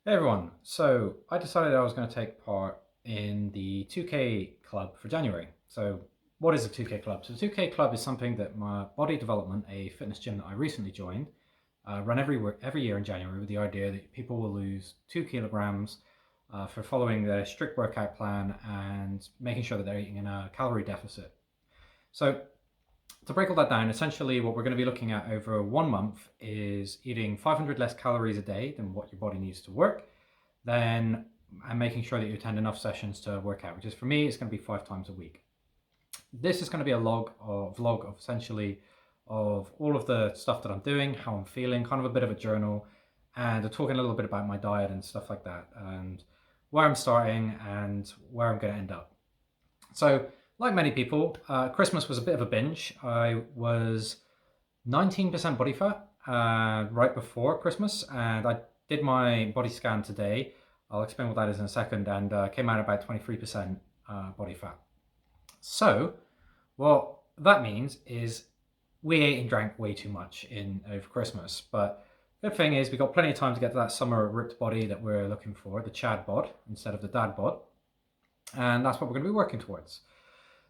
Hey everyone, so I decided I was going to take part in the 2K club for January. So what is a 2K club? So the 2K club is something that my body development, a fitness gym that I recently joined, run every year in January with the idea that people will lose 2 kilograms for following their strict workout plan and making sure that they're eating in a calorie deficit. So to break all that down, essentially what we're going to be looking at over 1 month is eating 500 less calories a day than what your body needs to work, then and making sure that you attend enough sessions to work out, which is for me, it's going to be 5 times a week. This is going to be a vlog of essentially of all of the stuff that I'm doing, how I'm feeling, kind of a bit of a journal, and talking a little bit about my diet and stuff like that, and where I'm starting and where I'm going to end up. So, like many people, Christmas was a bit of a binge. I was 19% body fat right before Christmas, and I did my body scan today. I'll explain what that is in a second, and came out about 23% body fat. So, what that means is we ate and drank way too much in over Christmas. But the good thing is we got plenty of time to get to that summer ripped body that we're looking for, the Chad bod instead of the dad bod, and that's what we're going to be working towards.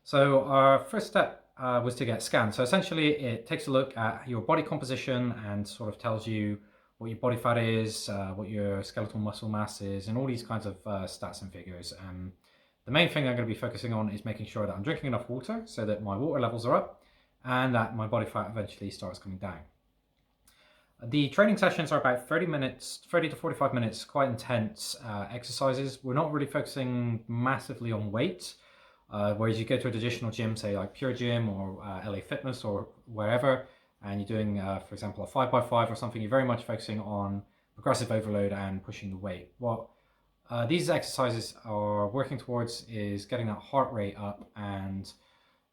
So our first step was to get scanned. So essentially it takes a look at your body composition and sort of tells you what your body fat is, what your skeletal muscle mass is, and all these kinds of stats and figures. The main thing I'm going to be focusing on is making sure that I'm drinking enough water so that my water levels are up and that my body fat eventually starts coming down. The training sessions are about 30 minutes, 30 to 45 minutes, quite intense exercises. We're not really focusing massively on weight. Whereas you go to a traditional gym, say like Pure Gym or LA Fitness or wherever, and you're doing, for example, a 5x5 or something, you're very much focusing on progressive overload and pushing the weight. What these exercises are working towards is getting that heart rate up and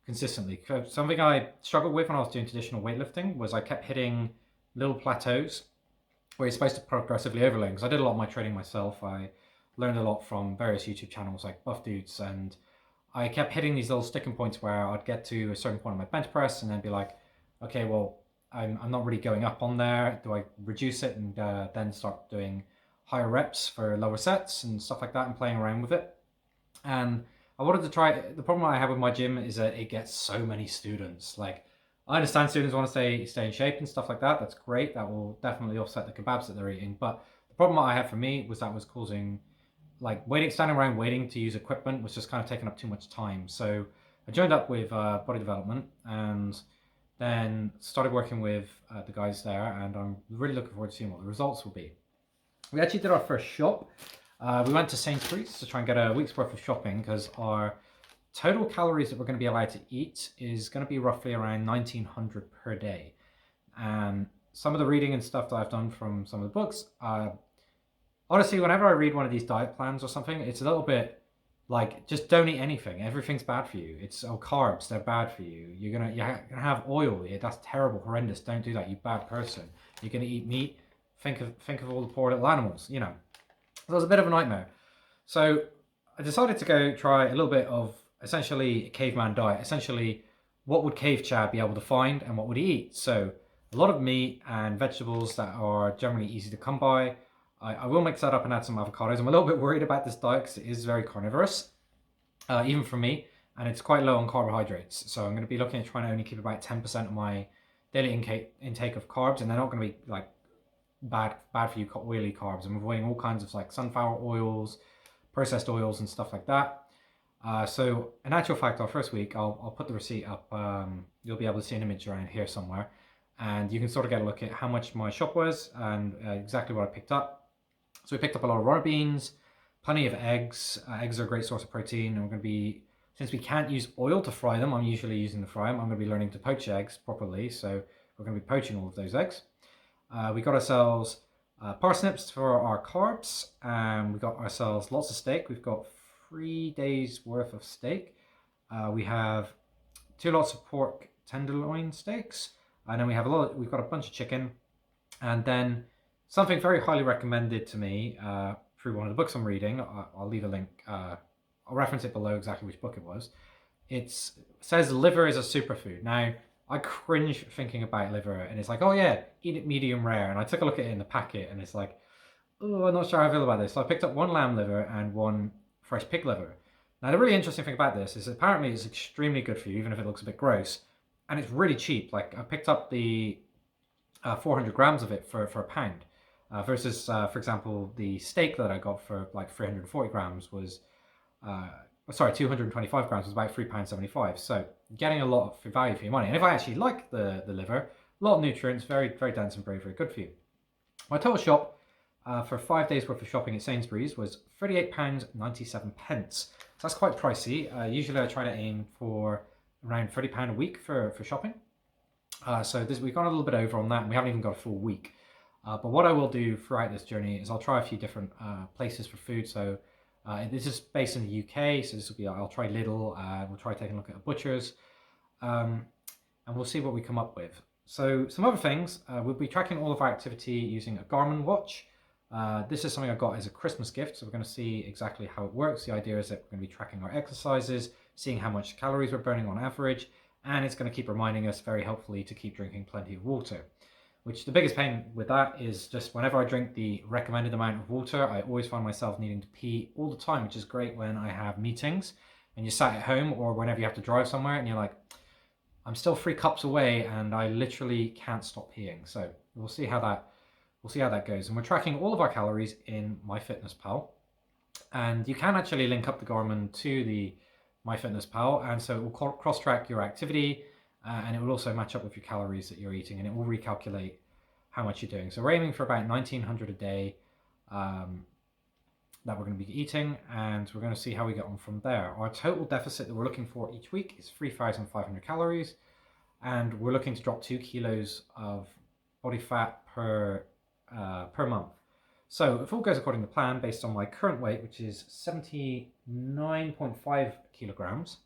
consistently. Something I struggled with when I was doing traditional weightlifting was I kept hitting little plateaus where you're supposed to progressively overload. Because I did a lot of my training myself. I learned a lot from various YouTube channels like Buff Dudes, and I kept hitting these little sticking points where I'd get to a certain point on my bench press and then be like, okay, well, I'm not really going up on there. Do I reduce it and then start doing higher reps for lower sets and stuff like that and playing around with it? And I wanted to try, the problem I have with my gym is that it gets so many students. Like, I understand students want to stay in shape and stuff like that. That's great. That will definitely offset the kebabs that they're eating. But the problem I had for me was that was causing standing around waiting to use equipment was just kind of taking up too much time. So I joined up with body development and then started working with the guys there, and I'm really looking forward to seeing what the results will be. We actually did our first shop. We went to Sainsbury's to try and get a week's worth of shopping because our total calories that we're going to be allowed to eat is going to be roughly around 1900 per day. And some of the reading and stuff that I've done from some of the books, honestly, whenever I read one of these diet plans or something, it's a little bit like, just don't eat anything. Everything's bad for you. It's carbs, they're bad for you. You're gonna have oil. Yeah, that's terrible, horrendous. Don't do that, you bad person. You're gonna eat meat. Think of all the poor little animals. So it was a bit of a nightmare. So I decided to go try a little bit of essentially a caveman diet. Essentially, what would Cave Chad be able to find and what would he eat? So a lot of meat and vegetables that are generally easy to come by. I will mix that up and add some avocados. I'm a little bit worried about this diet because it is very carnivorous, even for me, and it's quite low on carbohydrates. So I'm going to be looking at trying to only keep about 10% of my daily intake of carbs, and they're not going to be like bad for you oily carbs. I'm avoiding all kinds of like sunflower oils, processed oils, and stuff like that. So in actual fact, our first week, I'll put the receipt up. You'll be able to see an image around here somewhere, and you can sort of get a look at how much my shop was and exactly what I picked up. So we picked up a lot of runner beans, plenty of eggs. Eggs are a great source of protein. And we're going to be, since we can't use oil to fry them, I'm usually using the fry them. I'm going to be learning to poach eggs properly. So we're going to be poaching all of those eggs. We got ourselves parsnips for our carbs. We got ourselves lots of steak. We've got 3 days worth of steak. We have 2 lots of pork tenderloin steaks. And then we've got a bunch of chicken. And then something very highly recommended to me through one of the books I'm reading. I'll leave a link. I'll reference it below exactly which book it was. It says liver is a superfood. Now, I cringe thinking about liver, and it's like, oh yeah, eat it medium rare. And I took a look at it in the packet, and it's like, oh, I'm not sure how I feel about this. So I picked up one lamb liver and one fresh pig liver. Now, the really interesting thing about this is apparently it's extremely good for you, even if it looks a bit gross. And it's really cheap. Like, I picked up the 400 grams of it for a pound. Versus, for example, the steak that I got for like 340 grams was, uh, sorry, 225 grams was about £3.75. So getting a lot of value for your money. And if I actually like the liver, a lot of nutrients, very, very dense and very, very good for you. My total shop for 5 days worth of shopping at Sainsbury's was £38.97. So that's quite pricey. Usually I try to aim for around £30 a week for shopping. We've gone a little bit over on that, and we haven't even got a full week. But what I will do throughout this journey is I'll try a few different places for food. So this is based in the UK, so this will be, I'll try Lidl, we'll try taking a look at a butcher's, and we'll see what we come up with. So some other things, we'll be tracking all of our activity using a Garmin Watch. This is something I got as a Christmas gift, so we're going to see exactly how it works. The idea is that we're going to be tracking our exercises, seeing how much calories we're burning on average, and it's going to keep reminding us very helpfully to keep drinking plenty of water. Which the biggest pain with that is just whenever I drink the recommended amount of water, I always find myself needing to pee all the time, which is great when I have meetings and you're sat at home or whenever you have to drive somewhere and you're like, I'm still 3 cups away and I literally can't stop peeing. So we'll see how that goes. And we're tracking all of our calories in MyFitnessPal. And you can actually link up the Garmin to the MyFitnessPal, and so it will cross-track your activity, and it will also match up with your calories that you're eating, and it will recalculate how much you're doing. So we're aiming for about 1900 a day that we're going to be eating, and we're going to see how we get on from there. Our total deficit that we're looking for each week is 3,500 calories, and we're looking to drop 2 kilos of body fat per month. So if all goes according to plan, based on my current weight, which is 79.5 kilograms,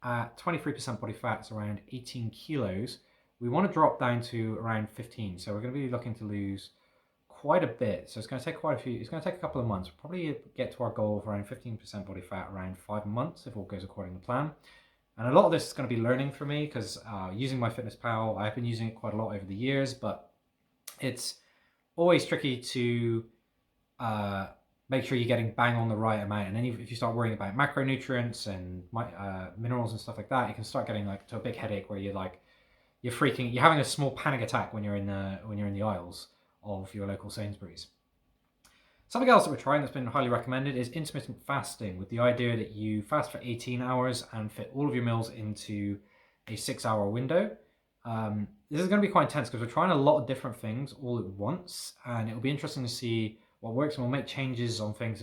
at 23% body fat, it's around 18 kilos. We want to drop down to around 15. So we're going to be looking to lose quite a bit. So it's going to take it's going to take a couple of months. We'll probably get to our goal of around 15% body fat around 5 months if all goes according to plan. And a lot of this is going to be learning for me because using MyFitnessPal, I've been using it quite a lot over the years, but it's always tricky to make sure you're getting bang on the right amount. And then if you start worrying about macronutrients and minerals and stuff like that, you can start getting like to a big headache where you're having a small panic attack when you're in the aisles of your local Sainsbury's. Something else that we're trying that's been highly recommended is intermittent fasting, with the idea that you fast for 18 hours and fit all of your meals into a 6-hour window. This is going to be quite intense because we're trying a lot of different things all at once, and it'll be interesting to see what works, and we'll make changes on things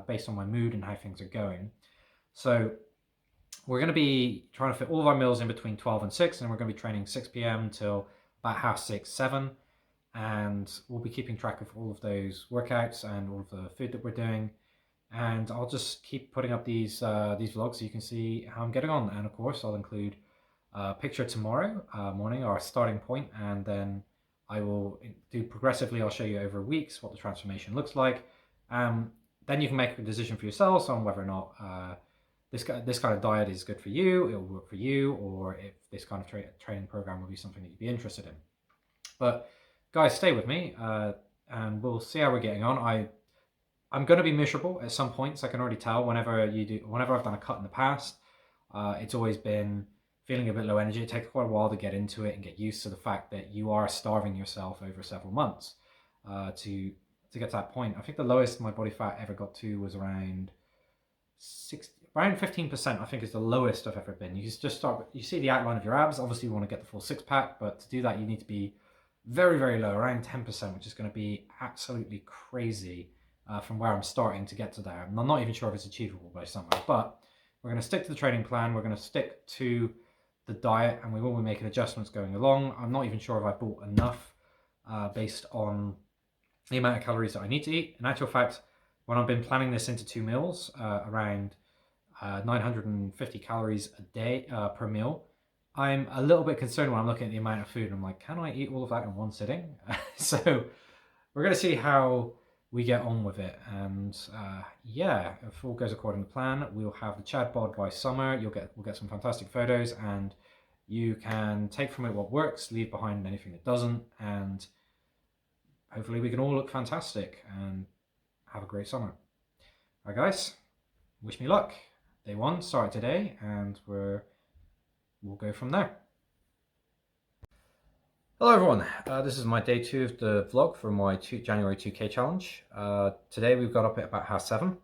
based on my mood and how things are going. So we're going to be trying to fit all of our meals in between 12 and 6, and we're going to be training 6 p.m. till about 5:30, 7, and we'll be keeping track of all of those workouts and all of the food that we're doing. And I'll just keep putting up these vlogs so you can see how I'm getting on. And of course, I'll include a picture tomorrow morning, our starting point, and then I will do progressively. I'll show you over weeks what the transformation looks like. Then you can make a decision for yourselves on whether or not this kind of diet is good for you, it'll work for you, or if this kind of training program will be something that you'd be interested in. But guys, stay with me, and we'll see how we're getting on. I'm going to be miserable at some points. I can already tell. Whenever I've done a cut in the past, it's always been feeling a bit low energy. It takes quite a while to get into it and get used to the fact that you are starving yourself over several months to get to that point. I think the lowest my body fat ever got to was around 15%. I think is the lowest I've ever been. You just start. You see the outline of your abs. Obviously, you want to get the full 6-pack, but to do that, you need to be very, very low, around 10%, which is going to be absolutely crazy from where I'm starting to get to there. I'm not even sure if it's achievable by somewhere, but we're going to stick to the training plan. We're going to stick to the diet, and we will be making adjustments going along. I'm not even sure if I bought enough based on the amount of calories that I need to eat. In actual fact, when I've been planning this into 2 meals, around 950 calories a day per meal, I'm a little bit concerned when I'm looking at the amount of food, and I'm like, can I eat all of that in one sitting? So we're going to see how we get on with it. And yeah, if all goes according to plan, we'll have the Chad bod by summer. We'll get some fantastic photos, and you can take from it what works, leave behind anything that doesn't, and hopefully we can all look fantastic and have a great summer. All right, guys, wish me luck. Day 1 started today, and we'll go from there. Hello everyone, this is my day 2 of the vlog for my January 2K challenge. Today we've got up at about 7:30.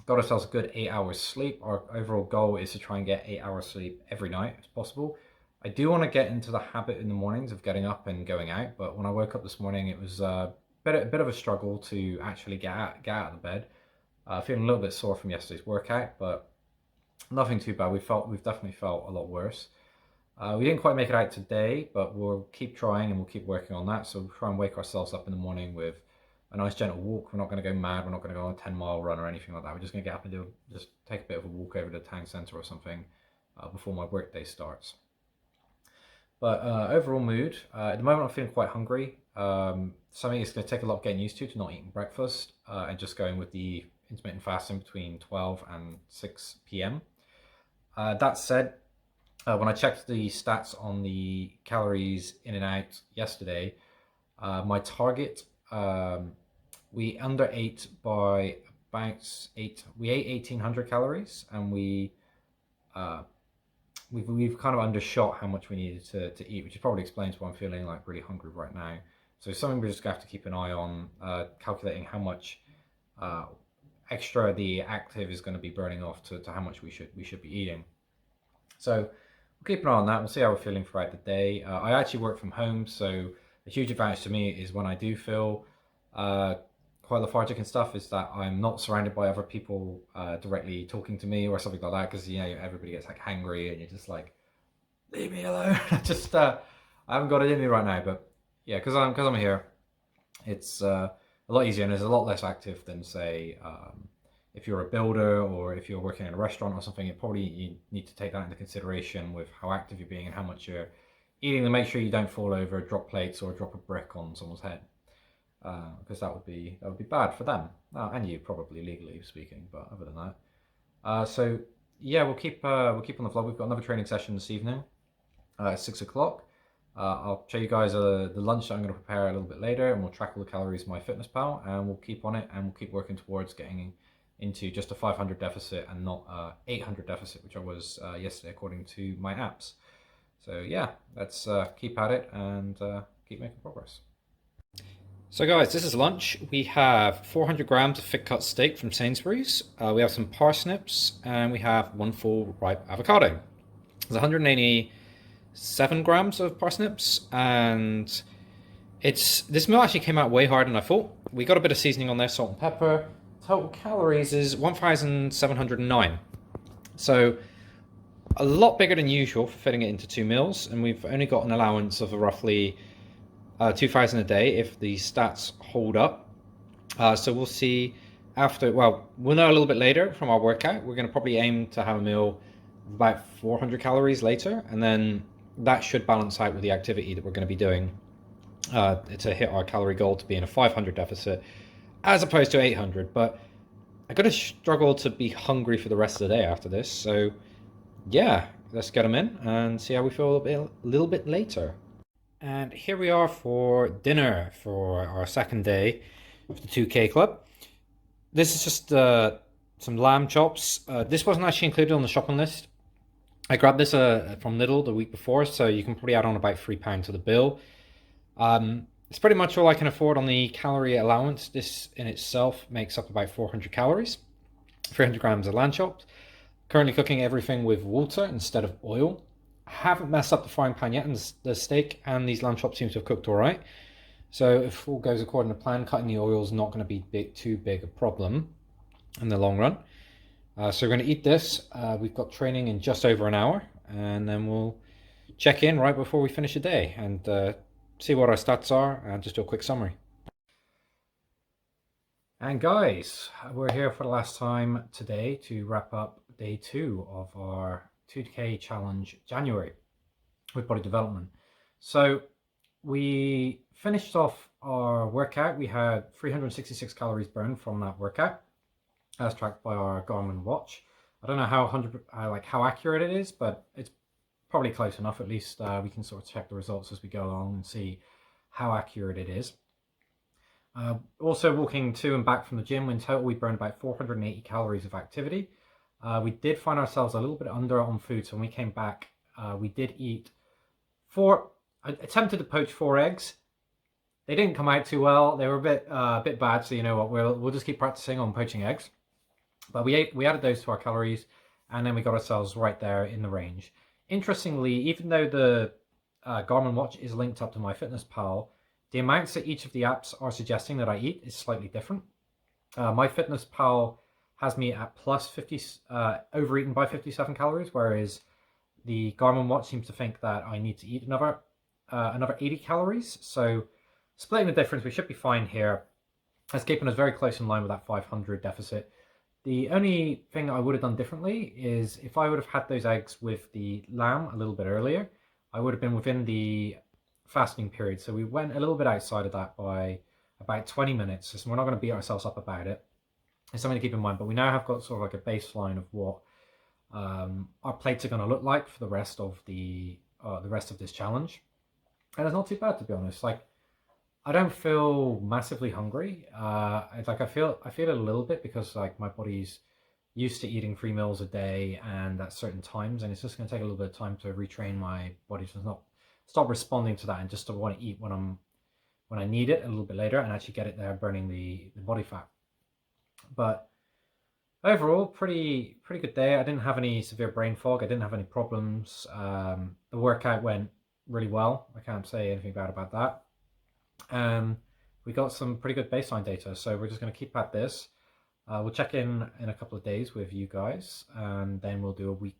Got ourselves a good 8 hours sleep. Our overall goal is to try and get 8 hours sleep every night if possible. I do want to get into the habit in the mornings of getting up and going out, but when I woke up this morning it was a bit of a struggle to actually get out of the bed. Feeling a little bit sore from yesterday's workout, but nothing too bad. We've definitely felt a lot worse. We didn't quite make it out today, but we'll keep trying and we'll keep working on that. So we'll try and wake ourselves up in the morning with a nice gentle walk. We're not going to go mad. We're not going to go on a 10-mile run or anything like that. We're just going to get up and just take a bit of a walk over to the town centre or something before my work day starts. But overall mood, at the moment I'm feeling quite hungry. Something it's going to take a lot of getting used to not eating breakfast and just going with the intermittent fasting between 12 and 6 p.m. That said, when I checked the stats on the calories in and out yesterday, my target, we underate by about we ate 1,800 calories, and we've kind of undershot how much we needed to eat, which probably explains why I'm feeling like really hungry right now. So something we're just gonna have to keep an eye on, calculating how much extra the active is going to be burning off to how much we should be eating. So we'll keep an eye on that. We'll see how we're feeling throughout the day. I actually work from home, so a huge advantage to me is when I do feel quite lethargic and stuff, is that I'm not surrounded by other people directly talking to me or something like that, because everybody gets like hangry and you're just like, leave me alone. I haven't got it in me right now, but yeah, because I'm here, it's a lot easier and it's a lot less active than, say, if you're a builder or if you're working in a restaurant or something. You need to take that into consideration with how active you're being and how much you're eating, to make sure you don't fall over, drop plates, or drop a brick on someone's head, because that would be bad for them and you, probably legally speaking. But other than that, so yeah, we'll keep on the vlog. We've got another training session this evening at 6 o'clock. I'll show you guys the lunch that I'm going to prepare a little bit later, and we'll track all the calories in MyFitnessPal, and we'll keep on it, and we'll keep working towards getting into just a 500 deficit and not 800 deficit, which I was yesterday according to my apps. So yeah, let's keep at it and keep making progress. So guys, this is lunch. We have 400 grams of thick cut steak from Sainsbury's. We have some parsnips, and we have one full ripe avocado. There's 187 grams of parsnips, and this meal actually came out way harder than I thought. We got a bit of seasoning on there, salt and pepper. Total calories is 1,709. So a lot bigger than usual for fitting it into 2 meals, and we've only got an allowance of roughly 2,000 a day if the stats hold up. So we'll see we'll know a little bit later from our workout. We're going to probably aim to have a meal of about 400 calories later, and then that should balance out with the activity that we're going to be doing to hit our calorie goal to be in a 500 deficit as opposed to 800. But I'm going to struggle to be hungry for the rest of the day after this. So yeah, let's get them in and see how we feel a little bit later. And here we are for dinner for our second day of the 2K Club. This is just some lamb chops. This wasn't actually included on the shopping list. I grabbed this from Lidl the week before, so you can probably add on about £3 to the bill. It's pretty much all I can afford on the calorie allowance. This in itself makes up about 400 calories. 300 grams of lamb chops. Currently cooking everything with water instead of oil. I haven't messed up the frying pan yet, and the steak and these lamb chops seem to have cooked all right. So if all goes according to plan, cutting the oil is not going to be too big a problem in the long run. So we're going to eat this. We've got training in just over an hour, and then we'll check in right before we finish the day and see what our stats are and just do a quick summary. And guys, we're here for the last time today to wrap up day 2 of our 2K challenge January with body development. So we finished off our workout. We had 366 calories burned from that workout, as tracked by our Garmin Watch. I don't know how accurate it is, but it's probably close enough. At least we can sort of check the results as we go along and see how accurate it is. Also walking to and back from the gym, in total we burned about 480 calories of activity. We did find ourselves a little bit under on food, so when we came back, we did eat I attempted to poach 4 eggs. They didn't come out too well. They were a bit bad, so you know what, we'll just keep practicing on poaching eggs. But we added those to our calories, and then we got ourselves right there in the range. Interestingly, even though the Garmin Watch is linked up to MyFitnessPal, the amounts that each of the apps are suggesting that I eat is slightly different. MyFitnessPal has me at plus 50, overeaten by 57 calories, whereas the Garmin Watch seems to think that I need to eat another 80 calories. So splitting the difference, we should be fine here. That's keeping us very close in line with that 500 deficit. The only thing I would have done differently is if I would have had those eggs with the lamb a little bit earlier, I would have been within the fasting period. So we went a little bit outside of that by about 20 minutes. So we're not going to beat ourselves up about it. It's something to keep in mind. But we now have got sort of like a baseline of what our plates are going to look like for the rest of this challenge. And it's not too bad, to be honest. Like, I don't feel massively hungry. I feel it a little bit because like my body's used to eating 3 meals a day and at certain times, and it's just going to take a little bit of time to retrain my body to not stop responding to that and just to want to eat when I need it a little bit later and actually get it there burning the body fat. But overall, pretty good day. I didn't have any severe brain fog. I didn't have any problems. The workout went really well. I can't say anything bad about that. We got some pretty good baseline data, so we're just going to keep at this. We'll check in a couple of days with you guys, and then we'll do a week.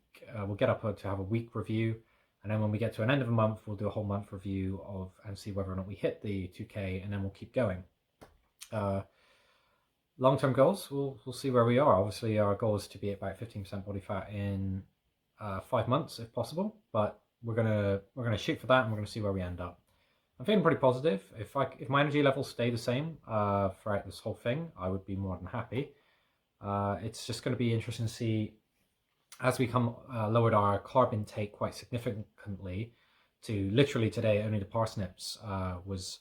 We'll get up to have a week review, and then when we get to an end of a month, we'll do a whole month review and see whether or not we hit the 2K, and then we'll keep going. Long-term goals, we'll see where we are. Obviously, our goal is to be at about 15% body fat in 5 months, if possible. But we're gonna shoot for that, and we're gonna see where we end up. I'm feeling pretty positive. If my energy levels stay the same throughout this whole thing, I would be more than happy. It's just going to be interesting to see as we lowered our carb intake quite significantly to literally today only the parsnips was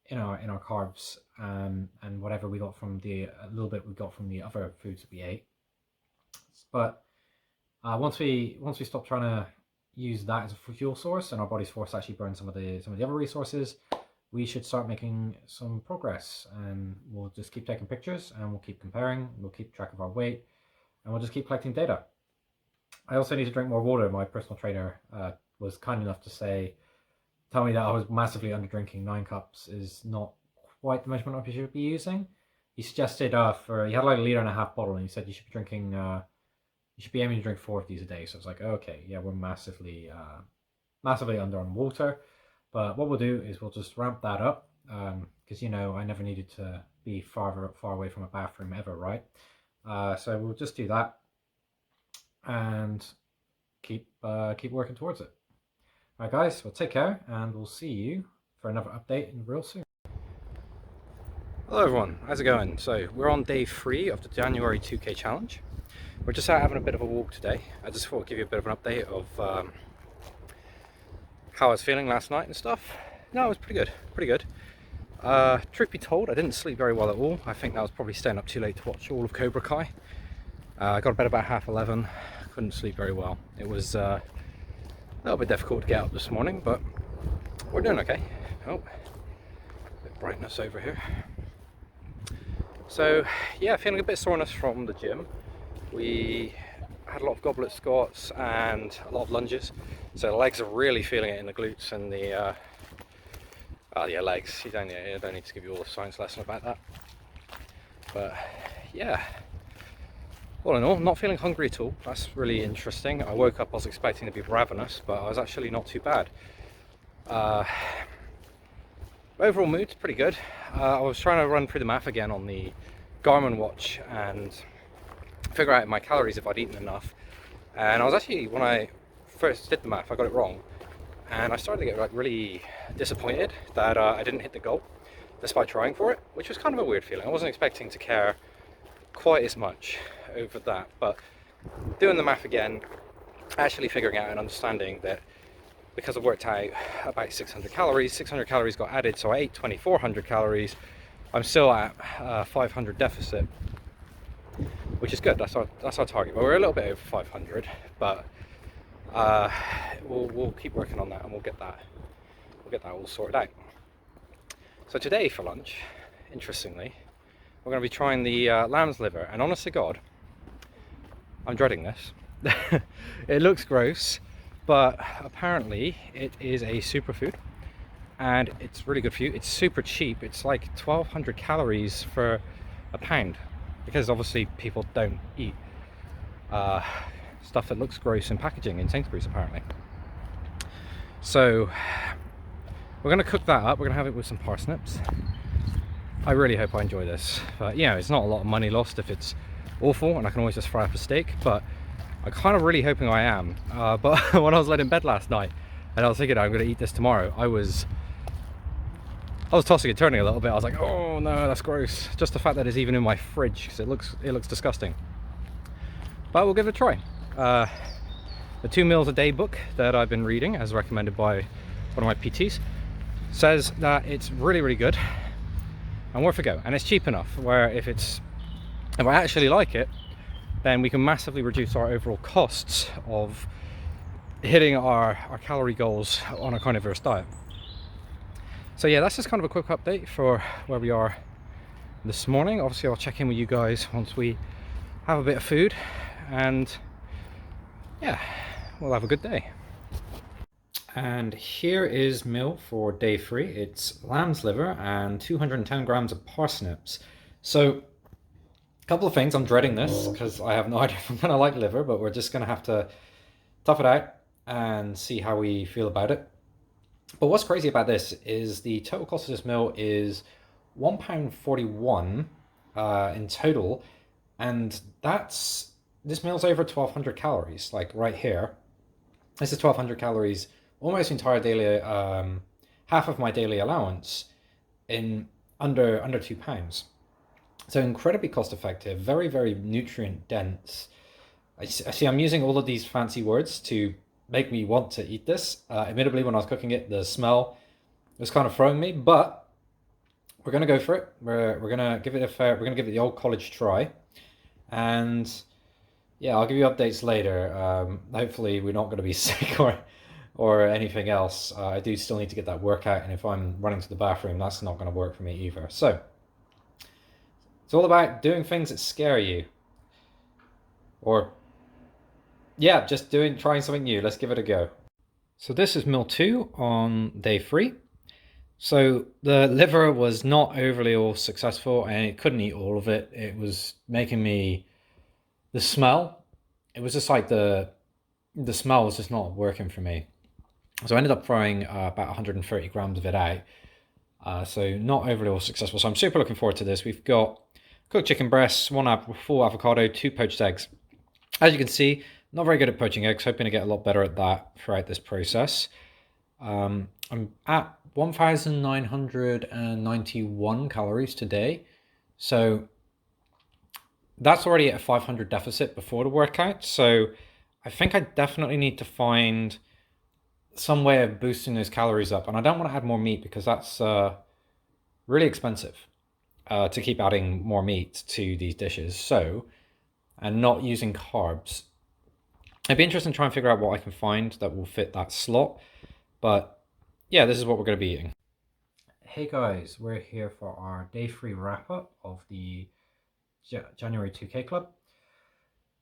in our carbs, and whatever we got from a little bit we got from the other foods that we ate. But once we stop trying to use that as a fuel source and our body's forced to actually burn some of the other resources, we should start making some progress, and we'll just keep taking pictures and we'll keep comparing, we'll keep track of our weight, and we'll just keep collecting data. I also need to drink more water. My personal trainer was kind enough to tell me that I was massively under drinking. 9 cups is not quite the measurement I should be using. He suggested he had like a 1.5 liter bottle, and he said you should be drinking you should be aiming to drink 4 of these a day. So it's like, okay, yeah, we're massively under on water. But what we'll do is we'll just ramp that up, because I never needed to be far away from a bathroom ever, right? So we'll just do that and keep working towards it. All right, guys, well, take care, and we'll see you for another update real soon. Hello, everyone. How's it going? So we're on day 3 of the January 2K challenge. We're just out having a bit of a walk today. I just thought I'd give you a bit of an update of how I was feeling last night and stuff. No, it was pretty good. Truth be told, I didn't sleep very well at all. I think that was probably staying up too late to watch all of Cobra Kai. I got to bed about 11:30. Couldn't sleep very well. It was a little bit difficult to get up this morning, but we're doing okay. Oh, a bit of brightness over here. So yeah, feeling a bit of soreness from the gym. We had a lot of goblet squats and a lot of lunges, so the legs are really feeling it in the glutes and the legs. I don't need to give you all the science lesson about that, but yeah, all in all, not feeling hungry at all. That's really interesting. I woke up, I was expecting to be ravenous, but I was actually not too bad. Overall mood's pretty good. I was trying to run through the math again on the Garmin Watch and figure out my calories if I'd eaten enough, and I was actually, when I first did the math, I got it wrong, and I started to get like really disappointed that I didn't hit the goal despite trying for it, which was kind of a weird feeling. I wasn't expecting to care quite as much over that, but doing the math again, actually figuring out and understanding that because I worked out about 600 calories got added, so I ate 2400 calories, I'm still at 500 deficit, which is good. That's our target. But we're a little bit over 500, but we'll keep working on that, and we'll get that all sorted out. So today for lunch, interestingly, we're going to be trying the lamb's liver, and honest to God, I'm dreading this. It looks gross, but apparently it is a superfood, and it's really good for you. It's super cheap. It's like 1,200 calories for a pound, because obviously people don't eat stuff that looks gross in packaging in Sainsbury's apparently. So we're going to cook that up. We're going to have it with some parsnips. I really hope I enjoy this. But you know, it's not a lot of money lost if it's awful, and I can always just fry up a steak, but I'm kind of really hoping I am. But when I was laid in bed last night and I was thinking I'm going to eat this tomorrow, I was tossing and turning a little bit. I was like, oh no, that's gross. Just the fact that it's even in my fridge, because it looks disgusting. But we'll give it a try. The 2 meals a day book that I've been reading, as recommended by one of my PTs, says that it's really, really good and worth a go. And it's cheap enough where if I actually like it, then we can massively reduce our overall costs of hitting our calorie goals on a carnivorous diet. So yeah, that's just kind of a quick update for where we are this morning. Obviously I'll check in with you guys once we have a bit of food, and yeah, we'll have a good day. And here is meal for day 3. It's lamb's liver and 210 grams of parsnips. So a couple of things. I'm dreading this because I have no idea if I'm going to like liver, but we're just going to have to tough it out and see how we feel about it. But what's crazy about this is the total cost of this meal is £1.41 in total, and this meal's over 1,200 calories, like right here. This is 1,200 calories, almost entire daily, half of my daily allowance in under £2. So incredibly cost effective, very, very nutrient dense. I see I'm using all of these fancy words to make me want to eat this. Admittedly, when I was cooking it, the smell was kind of throwing me, but we're going to go for it. We're going to give it we're going to give it the old college try. And yeah, I'll give you updates later. Hopefully we're not going to be sick or anything else. I do still need to get that workout, and if I'm running to the bathroom, that's not going to work for me either. So it's all about doing things that scare you, or yeah, just trying something new. Let's give it a go. So this is meal 2 on day 3. So the liver was not overly all successful, and it couldn't eat all of it. It was making me, the smell, it was just like the smell was just not working for me. So I ended up throwing about 130 grams of it out. So not overly all successful. So I'm super looking forward to this. We've got cooked chicken breasts, 1 full avocado, 2 poached eggs. As you can see, not very good at poaching eggs. Hoping to get a lot better at that throughout this process. I'm at 1,991 calories today. So that's already at a 500 deficit before the workout. So I think I definitely need to find some way of boosting those calories up. And I don't want to add more meat because that's really expensive to keep adding more meat to these dishes. So, and not using carbs. It'd be interesting to try and figure out what I can find that will fit that slot. But yeah, this is what we're going to be eating. Hey guys, we're here for our day 3 wrap up of the January 2K Club.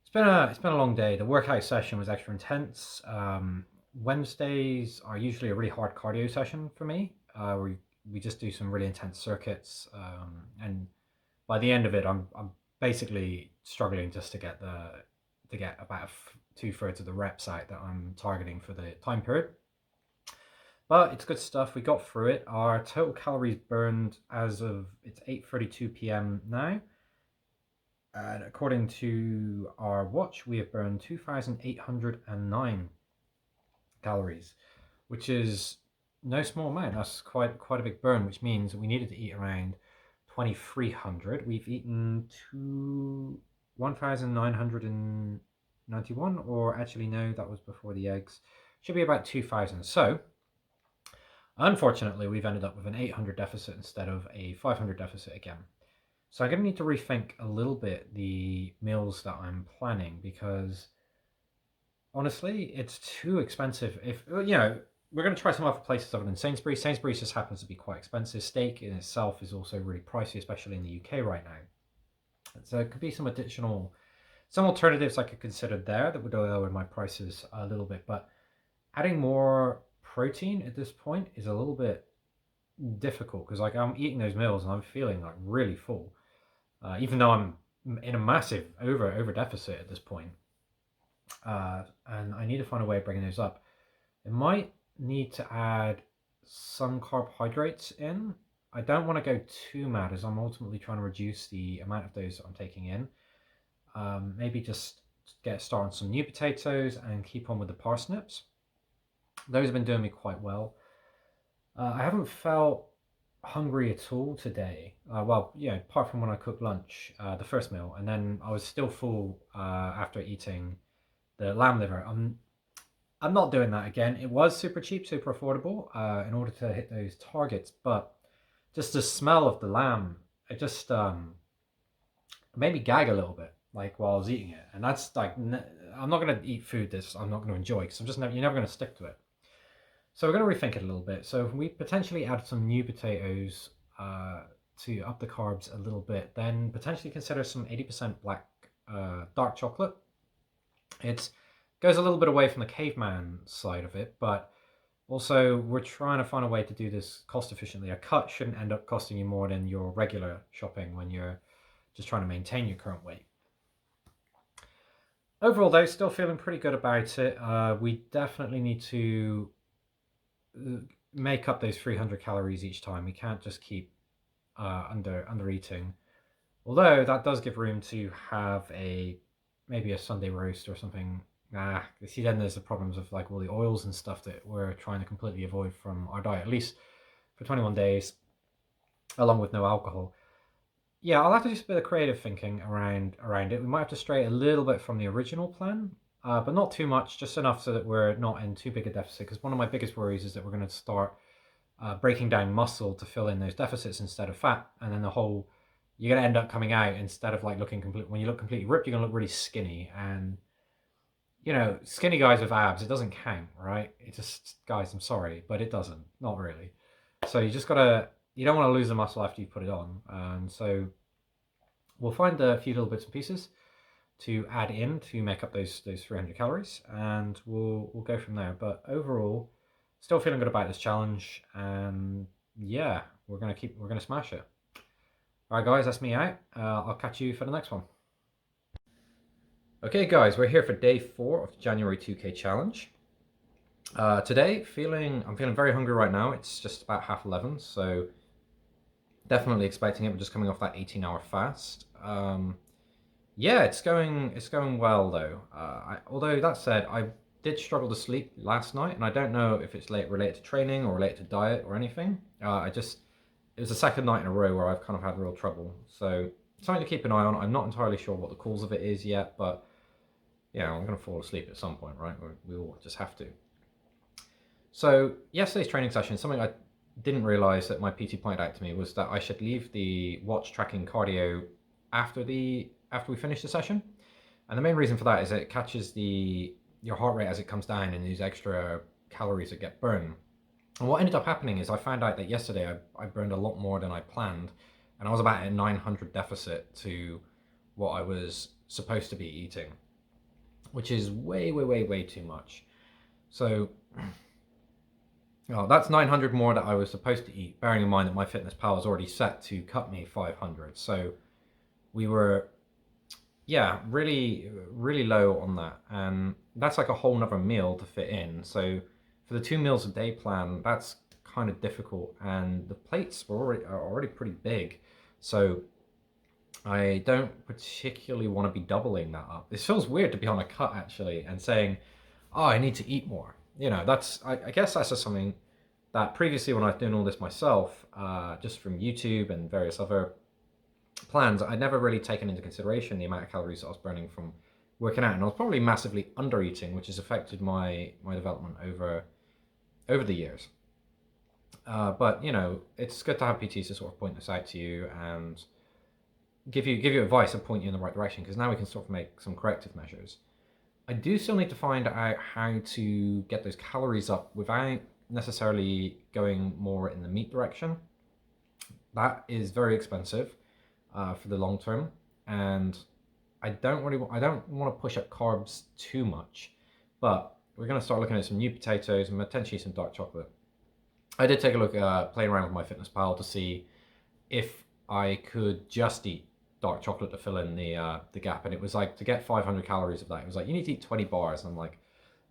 It's been a long day. The workout session was extra intense. Wednesdays are usually a really hard cardio session for me. We just do some really intense circuits, and by the end of it, I'm basically struggling just to get about 2/3 of the reps out that I'm targeting for the time period. But it's good stuff. We got through it. Our total calories burned as of, it's 8:32 p.m. now. And according to our watch, we have burned 2,809 calories, which is no small amount. That's quite a big burn, which means we needed to eat around 2,300. We've eaten 1,991, or actually no, that was before the eggs. Should be about 2,000. So Unfortunately, we've ended up with an 800 deficit instead of a 500 deficit again. So I'm going to need to rethink a little bit the meals that I'm planning because honestly, it's too expensive. If we're going to try some other places other than Sainsbury's. Sainsbury's just happens to be quite expensive. Steak in itself is also really pricey, especially in the UK right now. So it could be some alternatives I could consider there that would lower my prices a little bit. But adding more protein at this point is a little bit difficult because like I'm eating those meals and I'm feeling like really full, even though I'm in a massive over deficit at this point. And I need to find a way of bringing those up. It might need to add some carbohydrates in. I don't want to go too mad as I'm ultimately trying to reduce the amount of those that I'm taking in. Maybe just get started on some new potatoes and keep on with the parsnips. Those have been doing me quite well. I haven't felt hungry at all today. Well, yeah, apart from when I cooked lunch, the first meal, and then I was still full after eating the lamb liver. I'm not doing that again. It was super cheap, super affordable in order to hit those targets, but just the smell of the lamb, it just made me gag a little bit, like while I was eating it. And that's like, I'm not going to eat food this I'm not going to enjoy because you're never going to stick to it. So we're going to rethink it a little bit. So if we potentially add some new potatoes to up the carbs a little bit, then potentially consider some 80% black dark chocolate. It goes a little bit away from the caveman side of it, but also we're trying to find a way to do this cost efficiently. A cut shouldn't end up costing you more than your regular shopping when you're just trying to maintain your current weight. Overall, though, still feeling pretty good about it. We definitely need to make up those 300 calories each time. We can't just keep under eating. Although that does give room to have maybe a Sunday roast or something. See, then there's the problems of like all the oils and stuff that we're trying to completely avoid from our diet, at least for 21 days, along with no alcohol. Yeah, I'll have to do a bit of creative thinking around it. We might have to stray a little bit from the original plan, but not too much, just enough so that we're not in too big a deficit. Because one of my biggest worries is that we're going to start breaking down muscle to fill in those deficits instead of fat, and then you're going to end up coming out instead of like looking complete. When you look completely ripped, you're going to look really skinny, and skinny guys with abs, it doesn't count, right? It just, guys, I'm sorry, but it doesn't, not really. So you don't want to lose the muscle after you put it on, and so we'll find a few little bits and pieces to add in to make up those 300 calories, and we'll go from there. But overall, still feeling good about this challenge, and yeah, we're gonna smash it. All right, guys, that's me out. I'll catch you for the next one. Okay, guys, we're here for day 4 of the January 2K challenge. Today, I'm feeling very hungry right now. It's just about 11:30, so definitely expecting it. We're just coming off that 18-hour fast. Yeah, it's going well though. Although that said, I did struggle to sleep last night, and I don't know if it's related to training or related to diet or anything. It was the second night in a row where I've kind of had real trouble. So something to keep an eye on. I'm not entirely sure what the cause of it is yet, but yeah, I'm going to fall asleep at some point, right? We all just have to. So yesterday's training session, something I didn't realize that my PT pointed out to me was that I should leave the watch tracking cardio after we finish the session. And the main reason for that is that it catches your heart rate as it comes down and these extra calories that get burned. And what ended up happening is I found out that yesterday I burned a lot more than I planned, and I was about a 900 deficit to what I was supposed to be eating, which is way, way, way, way too much. So that's 900 more that I was supposed to eat, bearing in mind that my Fitness Pal is already set to cut me 500. So we were, really, really low on that. And that's like a whole nother meal to fit in. So for the 2 meals a day plan, that's kind of difficult. And the plates are already pretty big. So I don't particularly want to be doubling that up. This feels weird to be on a cut actually and saying, oh, I need to eat more. I guess that's just something that previously when I was doing all this myself, just from YouTube and various other plans, I'd never really taken into consideration the amount of calories that I was burning from working out. And I was probably massively under eating, which has affected my development over the years. But you know, it's good to have PTs to sort of point this out to you and give you advice and point you in the right direction, because now we can sort of make some corrective measures. I do still need to find out how to get those calories up without necessarily going more in the meat direction. That is very expensive for the long term, and I don't want to push up carbs too much, but we're going to start looking at some new potatoes and potentially some dark chocolate. I did take a look playing around with MyFitnessPal to see if I could just eat dark chocolate to fill in the gap, and it was like, to get 500 calories of that, it was like you need to eat 20 bars, and I'm like,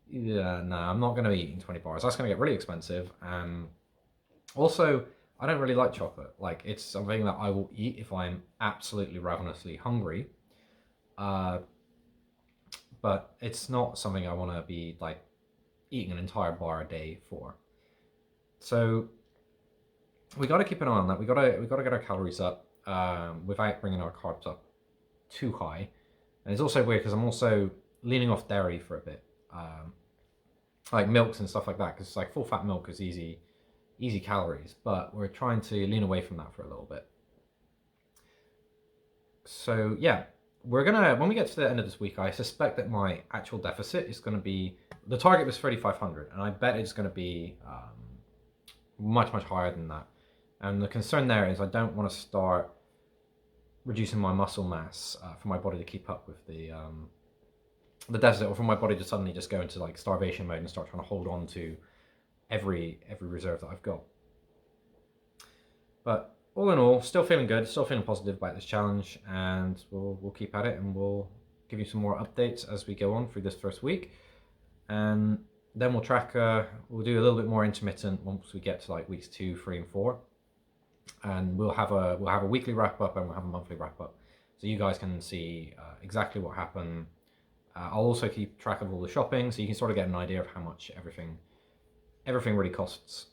yeah, no, I'm not going to be eating 20 bars. That's going to get really expensive. Also, I don't really like chocolate. Like, it's something that I will eat if I'm absolutely ravenously hungry. But it's not something I want to be like eating an entire bar a day for. So we got to keep an eye on that. We got to get our calories up without bringing our carbs up too high. And it's also weird because I'm also leaning off dairy for a bit, like milks and stuff like that, because like full fat milk is easy calories, but we're trying to lean away from that for a little bit. So yeah, we're gonna, when we get to the end of this week, I suspect that my actual deficit is going to be, the target was 3,500, and I bet it's going to be much higher than that. And the concern there is I don't want to start reducing my muscle mass for my body to keep up with the deficit, or for my body to suddenly just go into like starvation mode and start trying to hold on to every reserve that I've got. But all in all, still feeling good, still feeling positive about this challenge, and we'll keep at it, and we'll give you some more updates as we go on through this first week, and then we'll track. We'll do a little bit more intermittent once we get to like weeks 2, 3, and 4, and we'll have a weekly wrap up, and we'll have a monthly wrap up, so you guys can see exactly what happened. I'll also keep track of all the shopping, so you can sort of get an idea of how much everything really costs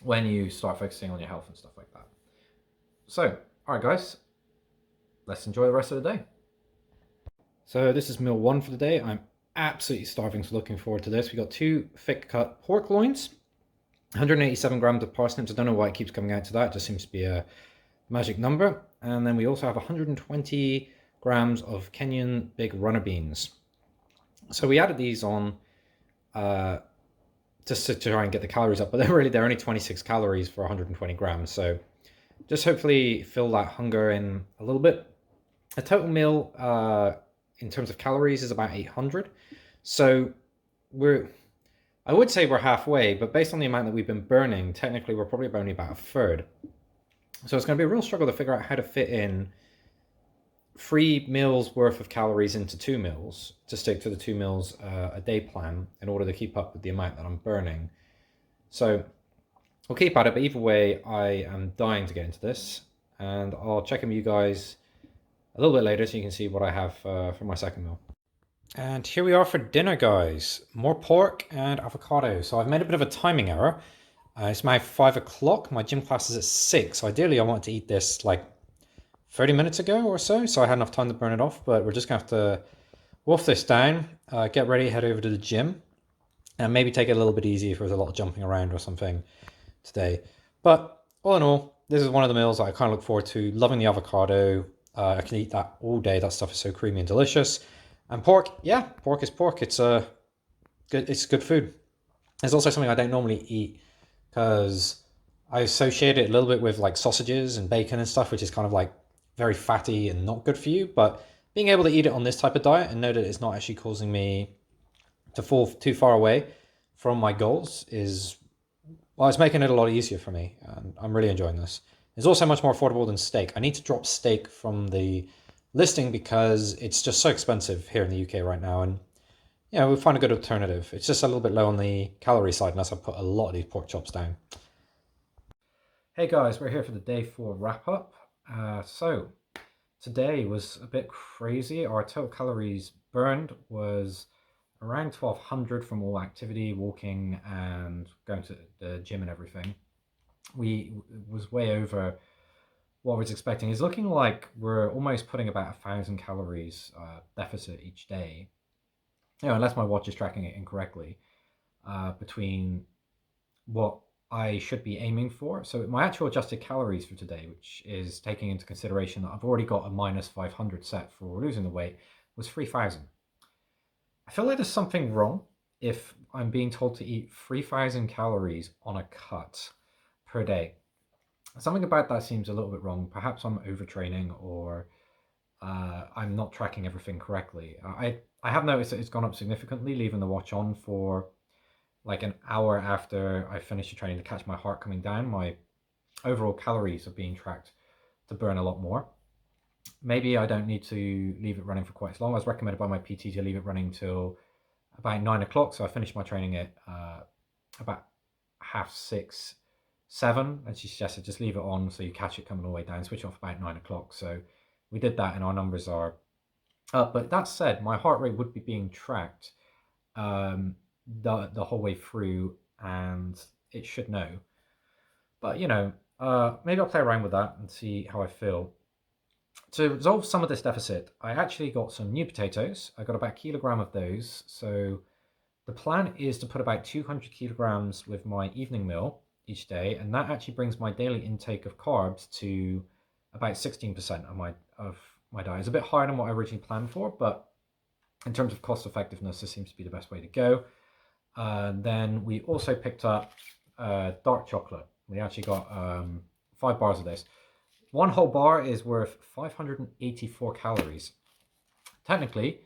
when you start focusing on your health and stuff like that. So, all right, guys, let's enjoy the rest of the day. So this is meal 1 for the day. I'm absolutely starving, so looking forward to this. We got 2 thick cut pork loins, 187 grams of parsnips. I don't know why it keeps coming out to that. It just seems to be a magic number. And then we also have 120 grams of Kenyan big runner beans. So we added these on just to try and get the calories up, but they're only 26 calories for 120 grams. So just hopefully fill that hunger in a little bit. A total meal in terms of calories is about 800. So I would say we're halfway, but based on the amount that we've been burning, technically we're probably only about a third. So it's going to be a real struggle to figure out how to fit in 3 meals worth of calories into 2 meals, to stick to the 2 meals a day plan in order to keep up with the amount that I'm burning. So we'll keep at it, but either way, I am dying to get into this, and I'll check in with you guys a little bit later so you can see what I have for my second meal. And here we are for dinner, guys. More pork and avocado. So I've made a bit of a timing error. It's now 5 o'clock. My gym class is at 6. So ideally, I wanted to eat this like 30 minutes ago or so I had enough time to burn it off, but we're just gonna have to wolf this down, get ready, head over to the gym, and maybe take it a little bit easy if there's a lot of jumping around or something today. But all in all, this is one of the meals that I kind of look forward to. Loving the avocado. I can eat that all day. That stuff is so creamy and delicious. And pork, yeah, pork is pork. It's good food. It's also something I don't normally eat because I associate it a little bit with like sausages and bacon and stuff, which is kind of like very fatty and not good for you. But being able to eat it on this type of diet and know that it's not actually causing me to fall too far away from my goals is, well, it's making it a lot easier for me, and I'm really enjoying this. It's also much more affordable than steak. I need to drop steak from the listing because it's just so expensive here in the UK right now, and yeah, we'll find a good alternative. It's just a little bit low on the calorie side unless I put a lot of these pork chops down. Hey guys, we're here for the day 4 wrap up. So today was a bit crazy. Our total calories burned was around 1,200 from all activity, walking and going to the gym and everything. It was way over what I was expecting. It's looking like we're almost putting about 1,000 calories deficit each day. You know, unless my watch is tracking it incorrectly, between what I should be aiming for. So my actual adjusted calories for today, which is taking into consideration that I've already got a minus 500 set for losing the weight, was 3,000. I feel like there's something wrong if I'm being told to eat 3,000 calories on a cut per day. Something about that seems a little bit wrong. Perhaps I'm overtraining or I'm not tracking everything correctly. I have noticed that it's gone up significantly, leaving the watch on for like an hour after I finish the training to catch my heart coming down. My overall calories are being tracked to burn a lot more. Maybe I don't need to leave it running for quite as long. I was recommended by my PT to leave it running till about 9 o'clock. So I finished my training at about 6:30, 7, and she suggested just leave it on so you catch it coming all the way down, switch it off about 9 o'clock. So we did that and our numbers are up. But that said, my heart rate would be being tracked the whole way through and it should know. But maybe I'll play around with that and see how I feel. To resolve some of this deficit, I actually got some new potatoes. I got about a kilogram of those. So the plan is to put about 200 kilograms with my evening meal each day, and that actually brings my daily intake of carbs to about 16% of my diet. It's a bit higher than what I originally planned for, but in terms of cost effectiveness, this seems to be the best way to go. Then we also picked up dark chocolate. We actually got 5 bars of this. One whole bar is worth 584 calories. Technically,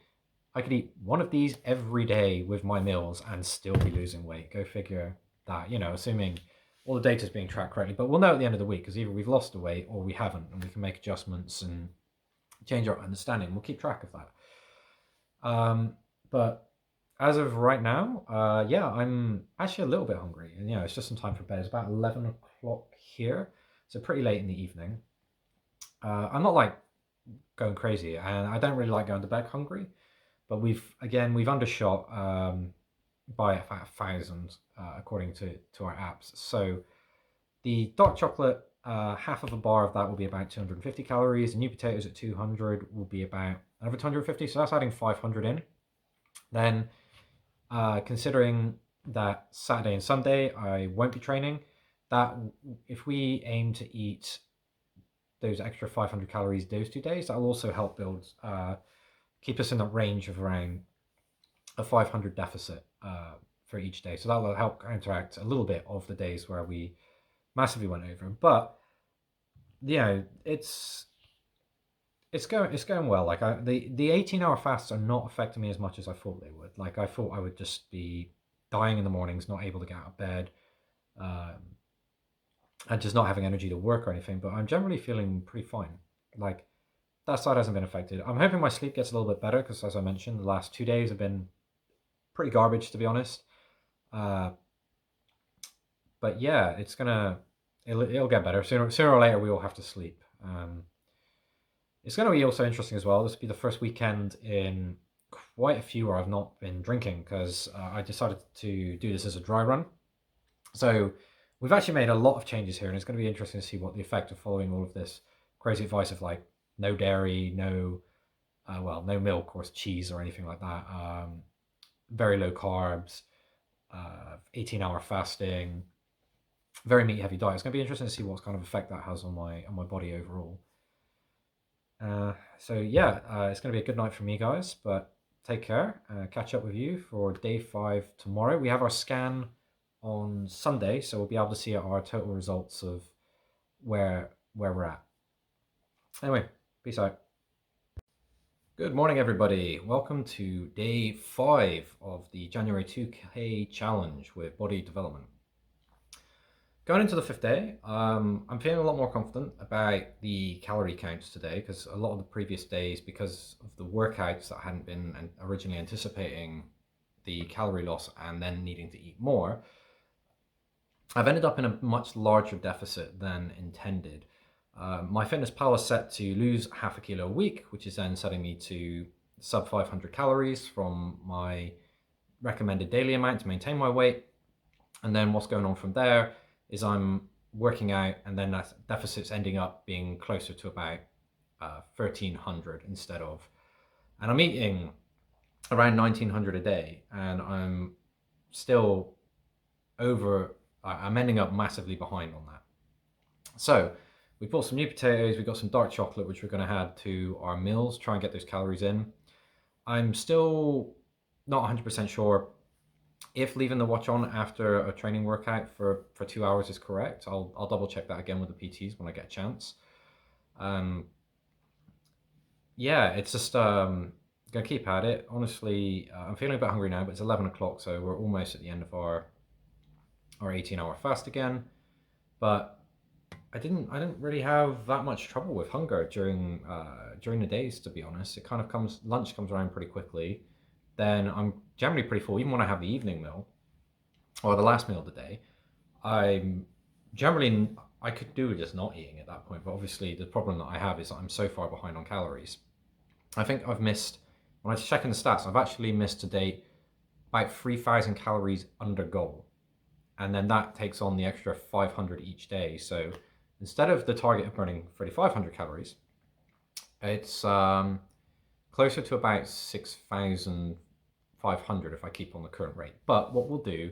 I could eat one of these every day with my meals and still be losing weight. Go figure that, assuming all the data is being tracked correctly. But we'll know at the end of the week because either we've lost the weight or we haven't, and we can make adjustments and change our understanding. We'll keep track of that. But as of right now, I'm actually a little bit hungry. And, it's just some time for bed. It's about 11 o'clock here, so pretty late in the evening. I'm not like going crazy, and I don't really like going to bed hungry. But we've undershot by about 1,000 according to our apps. So the dark chocolate, half of a bar of that will be about 250 calories. The new potatoes at 200 will be about another 250. So that's adding 500 in. Then considering that Saturday and Sunday I won't be training, that if we aim to eat those extra 500 calories those 2 days, that'll also help build keep us in the range of around a 500 deficit for each day. So that will help counteract a little bit of the days where we massively went over. But it's going well. Like the 18-hour fasts are not affecting me as much as I thought they would. Like I thought I would just be dying in the mornings, not able to get out of bed, and just not having energy to work or anything. But I'm generally feeling pretty fine. Like that side hasn't been affected. I'm hoping my sleep gets a little bit better because, as I mentioned, the last 2 days have been pretty garbage, to be honest. But yeah, it'll get better. Sooner or later, we all have to sleep. It's going to be also interesting as well. This will be the first weekend in quite a few where I've not been drinking because I decided to do this as a dry run. So we've actually made a lot of changes here, and it's going to be interesting to see what the effect of following all of this crazy advice of like no dairy, no milk or cheese or anything like that. Very low carbs, 18-hour fasting, very meat heavy diet. It's going to be interesting to see what kind of effect that has on my body overall. It's going to be a good night for me, guys. But take care. Catch up with you for day 5 tomorrow. We have our scan on Sunday, so we'll be able to see our total results of where we're at. Anyway, peace out. Good morning, everybody. Welcome to day 5 of the January 2K challenge with body development. Going into the 5th day, I'm feeling a lot more confident about the calorie counts today because a lot of the previous days, because of the workouts that I hadn't been originally anticipating the calorie loss and then needing to eat more, I've ended up in a much larger deficit than intended. My fitness pal is set to lose half a kilo a week, which is then setting me to sub 500 calories from my recommended daily amount to maintain my weight. And then what's going on from there is I'm working out, and then that deficit's ending up being closer to about 1,300 instead of, and I'm eating around 1,900 a day, and I'm still over I'm ending up massively behind on that. So we bought some new potatoes, we got some dark chocolate, which we're going to add to our meals, try and get those calories in. I'm still not 100% sure if leaving the watch on after a training workout for 2 hours is correct. I'll double check that again with the PTs when I get a chance. Um, yeah, it's just gonna keep at it. Honestly, I'm feeling a bit hungry now, but it's 11 o'clock, so we're almost at the end of our 18-hour fast again. But I didn't really have that much trouble with hunger during the days, to be honest. It kind of lunch comes around pretty quickly. Then I'm generally pretty full, even when I have the evening meal or the last meal of the day. I'm generally I could do with just not eating at that point, but obviously the problem that I have is that I'm so far behind on calories. I think I've missed, when I was checking the stats, I've actually missed to date about 3,000 calories under goal. And then that takes on the extra 500 each day. So instead of the target of burning 3,500 calories, it's closer to about 6,500 if I keep on the current rate. But what we'll do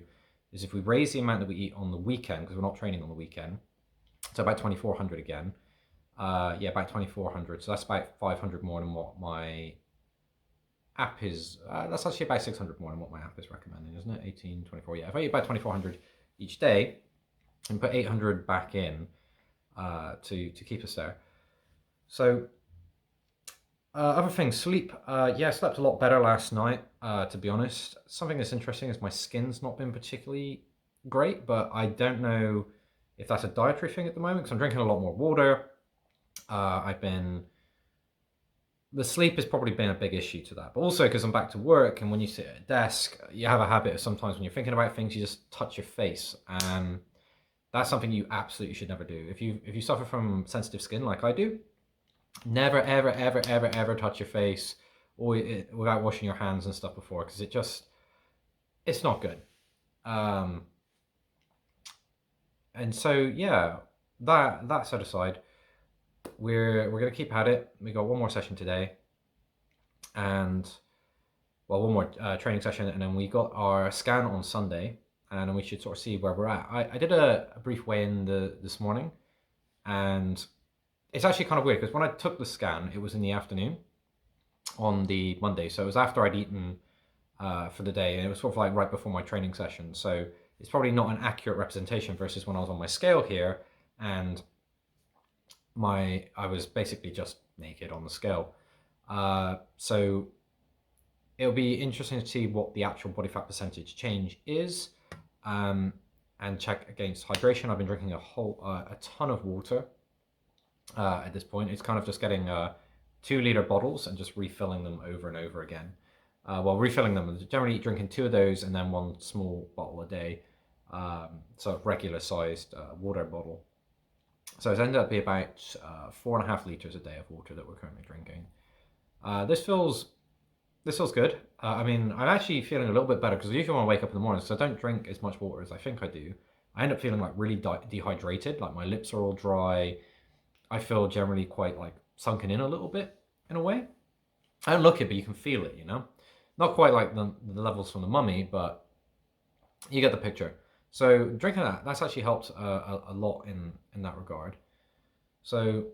is if we raise the amount that we eat on the weekend, because we're not training on the weekend, so about 2,400 again. Yeah, about 2,400. So that's about 500 more than what my app is. That's actually about 600 more than what my app is recommending, isn't it? 18, 24. Yeah, if I eat about 2,400 each day and put 800 back in to keep us there. So other things, sleep. Yeah, I slept a lot better last night, to be honest. Something that's interesting is my skin's not been particularly great, but I don't know if that's a dietary thing at the moment because I'm drinking a lot more water. The sleep has probably been a big issue to that, but also because I'm back to work, and when you sit at a desk, you have a habit of sometimes when you're thinking about things, you just touch your face, and that's something you absolutely should never do. If you suffer from sensitive skin like I do, never ever ever ever ever touch your face or without washing your hands and stuff before, because it's not good. Um, and so yeah, that set aside, we're gonna keep at it. We got one more session today, and well, one more training session, and then we got our scan on Sunday, and then we should sort of see where we're at. I did a brief weigh-in this morning, and it's actually kind of weird because when I took the scan, it was in the afternoon on the Monday, so it was after I'd eaten for the day, and it was sort of like right before my training session. So it's probably not an accurate representation versus when I was on my scale here, and I was basically just naked on the scale. So it'll be interesting to see what the actual body fat percentage change is, and check against hydration. I've been drinking a ton of water at this point. It's kind of just getting 2-liter bottles and just refilling them over and over again. Refilling them, generally drinking 2 of those and then 1 small bottle a day, so regular sized water bottle. So it's ended up being about 4.5 liters a day of water that we're currently drinking. This feels good. I mean, I'm actually feeling a little bit better because usually when I wake up in the morning, so I don't drink as much water as I think I do. I end up feeling like really dehydrated, like my lips are all dry. I feel generally quite like sunken in a little bit in a way. I don't look it, but you can feel it, you know? Not quite like the levels from the mummy, but you get the picture. So drinking that's actually helped a lot in that regard. So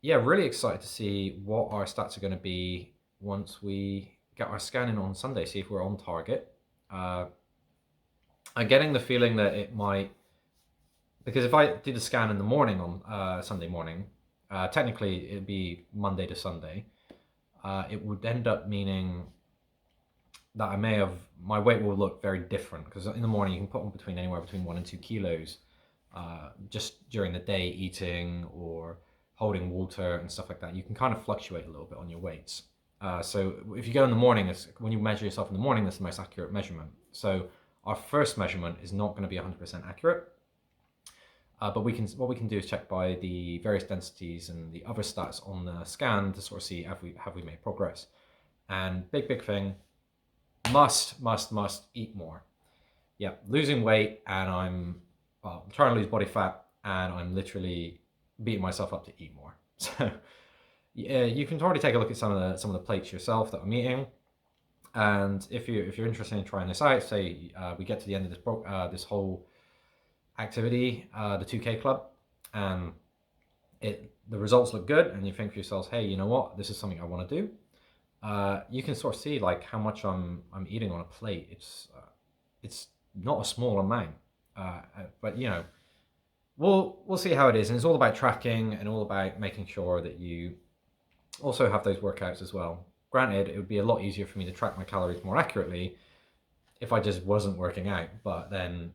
yeah, really excited to see what our stats are going to be once we get our scanning on Sunday, see if we're on target. I'm getting the feeling that it might, because if I did a scan in the morning on Sunday morning, technically it'd be Monday to Sunday. It would end up meaning that my weight will look very different, because in the morning you can put on anywhere between 1 and 2 kilos just during the day eating or holding water and stuff like that. You can kind of fluctuate a little bit on your weights. So if you go in the morning, when you measure yourself in the morning, that's the most accurate measurement. So our first measurement is not going to be 100% accurate. But what we can do is check by the various densities and the other stats on the scan to sort of see have we made progress. And big thing, must eat more. Yeah, losing weight, and I'm trying to lose body fat, and I'm literally beating myself up to eat more. So yeah, you can already take a look at some of the plates yourself that I'm eating, and if you're interested in trying this out, say we get to the end of this whole activity, the 2K Club, and the results look good, and you think to yourselves, hey, you know what, this is something I want to do. You can sort of see like how much I'm eating on a plate. It's not a small amount, but you know, we'll see how it is, and it's all about tracking and all about making sure that you also have those workouts as well. Granted, it would be a lot easier for me to track my calories more accurately if I just wasn't working out, but then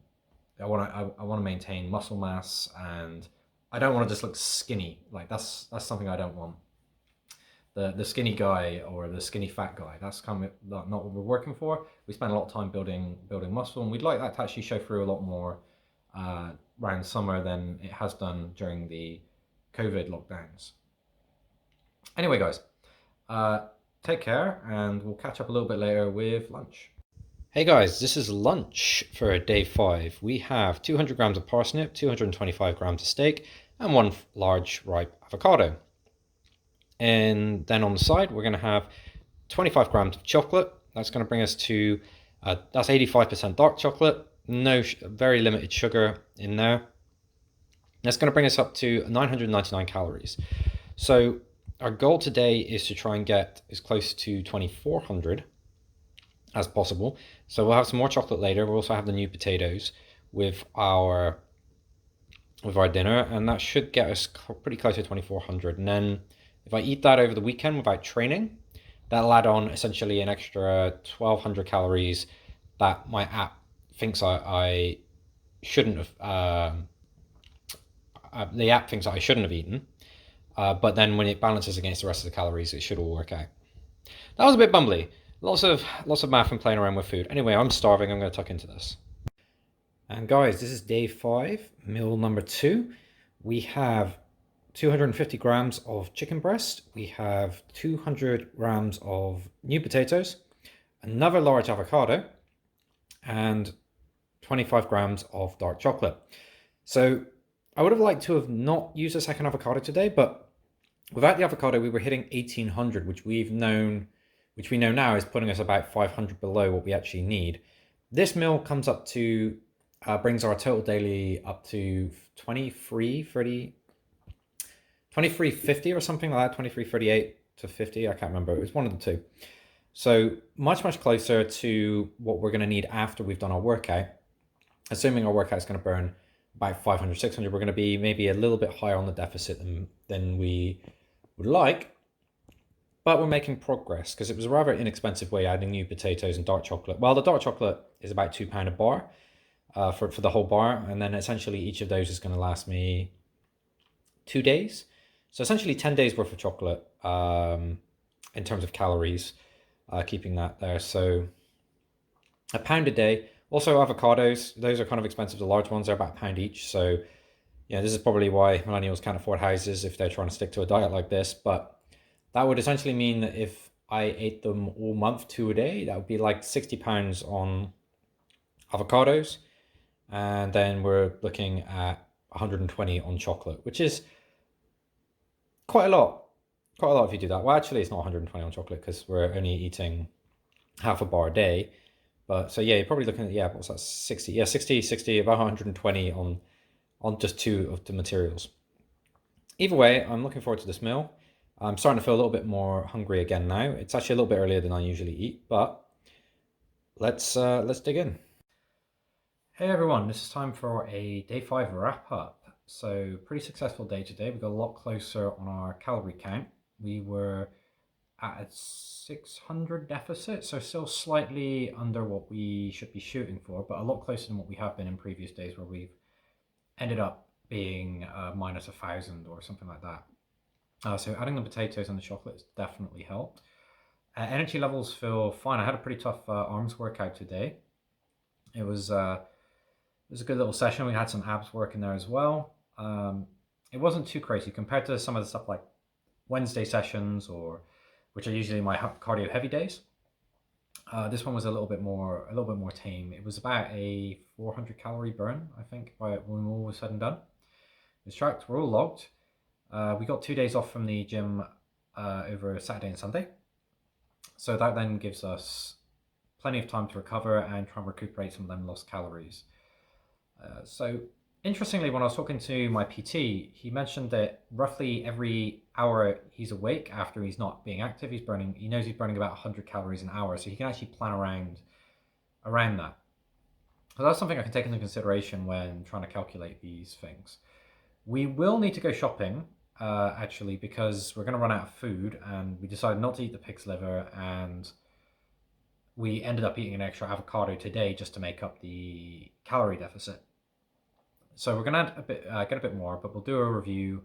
I want to maintain muscle mass, and I don't want to just look skinny. Like that's something I don't want. The skinny guy or the skinny fat guy, that's kind of not what we're working for. We spend a lot of time building muscle, and we'd like that to actually show through a lot more around summer than it has done during the COVID lockdowns. Anyway, guys, take care, and we'll catch up a little bit later with lunch. Hey guys, this is lunch for day 5. We have 200 grams of parsnip, 225 grams of steak, and 1 large ripe avocado. And then on the side, we're going to have 25 grams of chocolate. That's going to bring us to, that's 85% dark chocolate, very limited sugar in there. That's going to bring us up to 999 calories. So our goal today is to try and get as close to 2400 as possible. So we'll have some more chocolate later. We'll also have the new potatoes with our dinner, and that should get us pretty close to 2400. And then if I eat that over the weekend without training, that'll add on essentially an extra 1200 calories that my app thinks I shouldn't have. The app thinks that I shouldn't have eaten, but then when it balances against the rest of the calories, it should all work out. That was a bit bumbly. Lots of math and playing around with food. Anyway, I'm starving. I'm going to tuck into this. And guys, this is day 5, meal number 2. We have 250 grams of chicken breast. We have 200 grams of new potatoes, another large avocado, and 25 grams of dark chocolate. So I would have liked to have not used a second avocado today, but without the avocado, we were hitting 1800, which we know now is putting us about 500 below what we actually need. This meal comes up to, brings our total daily up to 2350 or something like that, 2338 to 50, I can't remember, it was one of the two. So much closer to what we're going to need after we've done our workout. Assuming our workout is going to burn about 500, 600, we're going to be maybe a little bit higher on the deficit than we would like, but we're making progress because it was a rather inexpensive way adding new potatoes and dark chocolate. Well, the dark chocolate is about £2 a bar for the whole bar, and then essentially each of those is going to last me 2 days. So essentially 10 days worth of chocolate in terms of calories, keeping that there. So £1 a day. Also avocados, those are kind of expensive. The large ones are about £1 each. So yeah, this is probably why millennials can't afford houses if they're trying to stick to a diet like this. But that would essentially mean that if I ate them all month, 2 a day, that would be like £60 on avocados. And then we're looking at 120 on chocolate, which is quite a lot if you do that. Well, actually it's not 120 on chocolate because we're only eating half a bar a day. But so yeah, you're probably looking at, what's that, 60? Yeah, 60, about 120 on just 2 of the materials. Either way, I'm looking forward to this meal. I'm starting to feel a little bit more hungry again now. It's actually a little bit earlier than I usually eat, but let's dig in. Hey everyone, this is time for a day 5 wrap up. So pretty successful day today. We got a lot closer on our calorie count. We were at a 600 deficit, so still slightly under what we should be shooting for, but a lot closer than what we have been in previous days where we've ended up being minus 1,000 or something like that. So adding the potatoes and the chocolate has definitely helped. Energy levels feel fine. I had a pretty tough arms workout today. It was a good little session. We had some abs work in there as well. It wasn't too crazy compared to some of the stuff like Wednesday sessions, which are usually my cardio heavy days. This one was a little bit more tame. It was about a 400 calorie burn, I think, when all was said and done. It's tracked. We're all logged. We got 2 days off from the gym over Saturday and Sunday, so that then gives us plenty of time to recover and try and recuperate some of them lost calories. So Interestingly, when I was talking to my PT, he mentioned that roughly every hour he's awake after he's not being active, he knows he's burning about 100 calories an hour, so he can actually plan around that. So that's something I can take into consideration when trying to calculate these things. We will need to go shopping, actually, because we're going to run out of food, and we decided not to eat the pig's liver, and we ended up eating an extra avocado today just to make up the calorie deficit. So we're gonna add get a bit more, but we'll do a review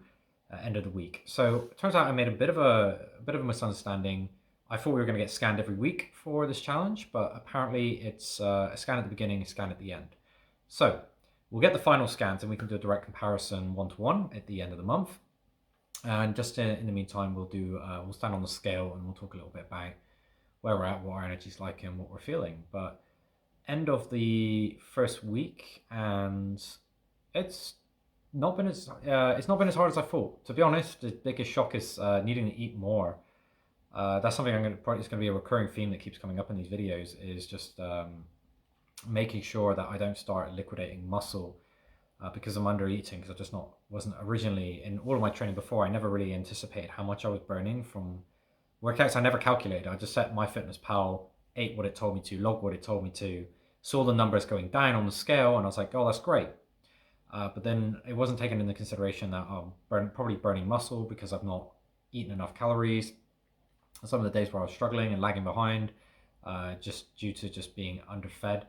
end of the week. So it turns out I made a bit of a misunderstanding. I thought we were gonna get scanned every week for this challenge, but apparently it's a scan at the beginning, a scan at the end. So we'll get the final scans and we can do a direct comparison one-to-one at the end of the month. And just in the meantime, we'll stand on the scale and we'll talk a little bit about where we're at, what our energy's like, and what we're feeling. But end of the first week, and it's not been as hard as I thought. To be honest, the biggest shock is needing to eat more. That's something it's going to be a recurring theme that keeps coming up in these videos. Is just making sure that I don't start liquidating muscle because I'm under eating. Because I just wasn't originally in all of my training before. I never really anticipated how much I was burning from workouts. I never calculated. I just set MyFitnessPal, ate what it told me to, logged what it told me to, saw the numbers going down on the scale, and I was like, oh, that's great. But then it wasn't taken into consideration that I'm probably burning muscle because I've not eaten enough calories. Some of the days where I was struggling and lagging behind, just due to just being underfed.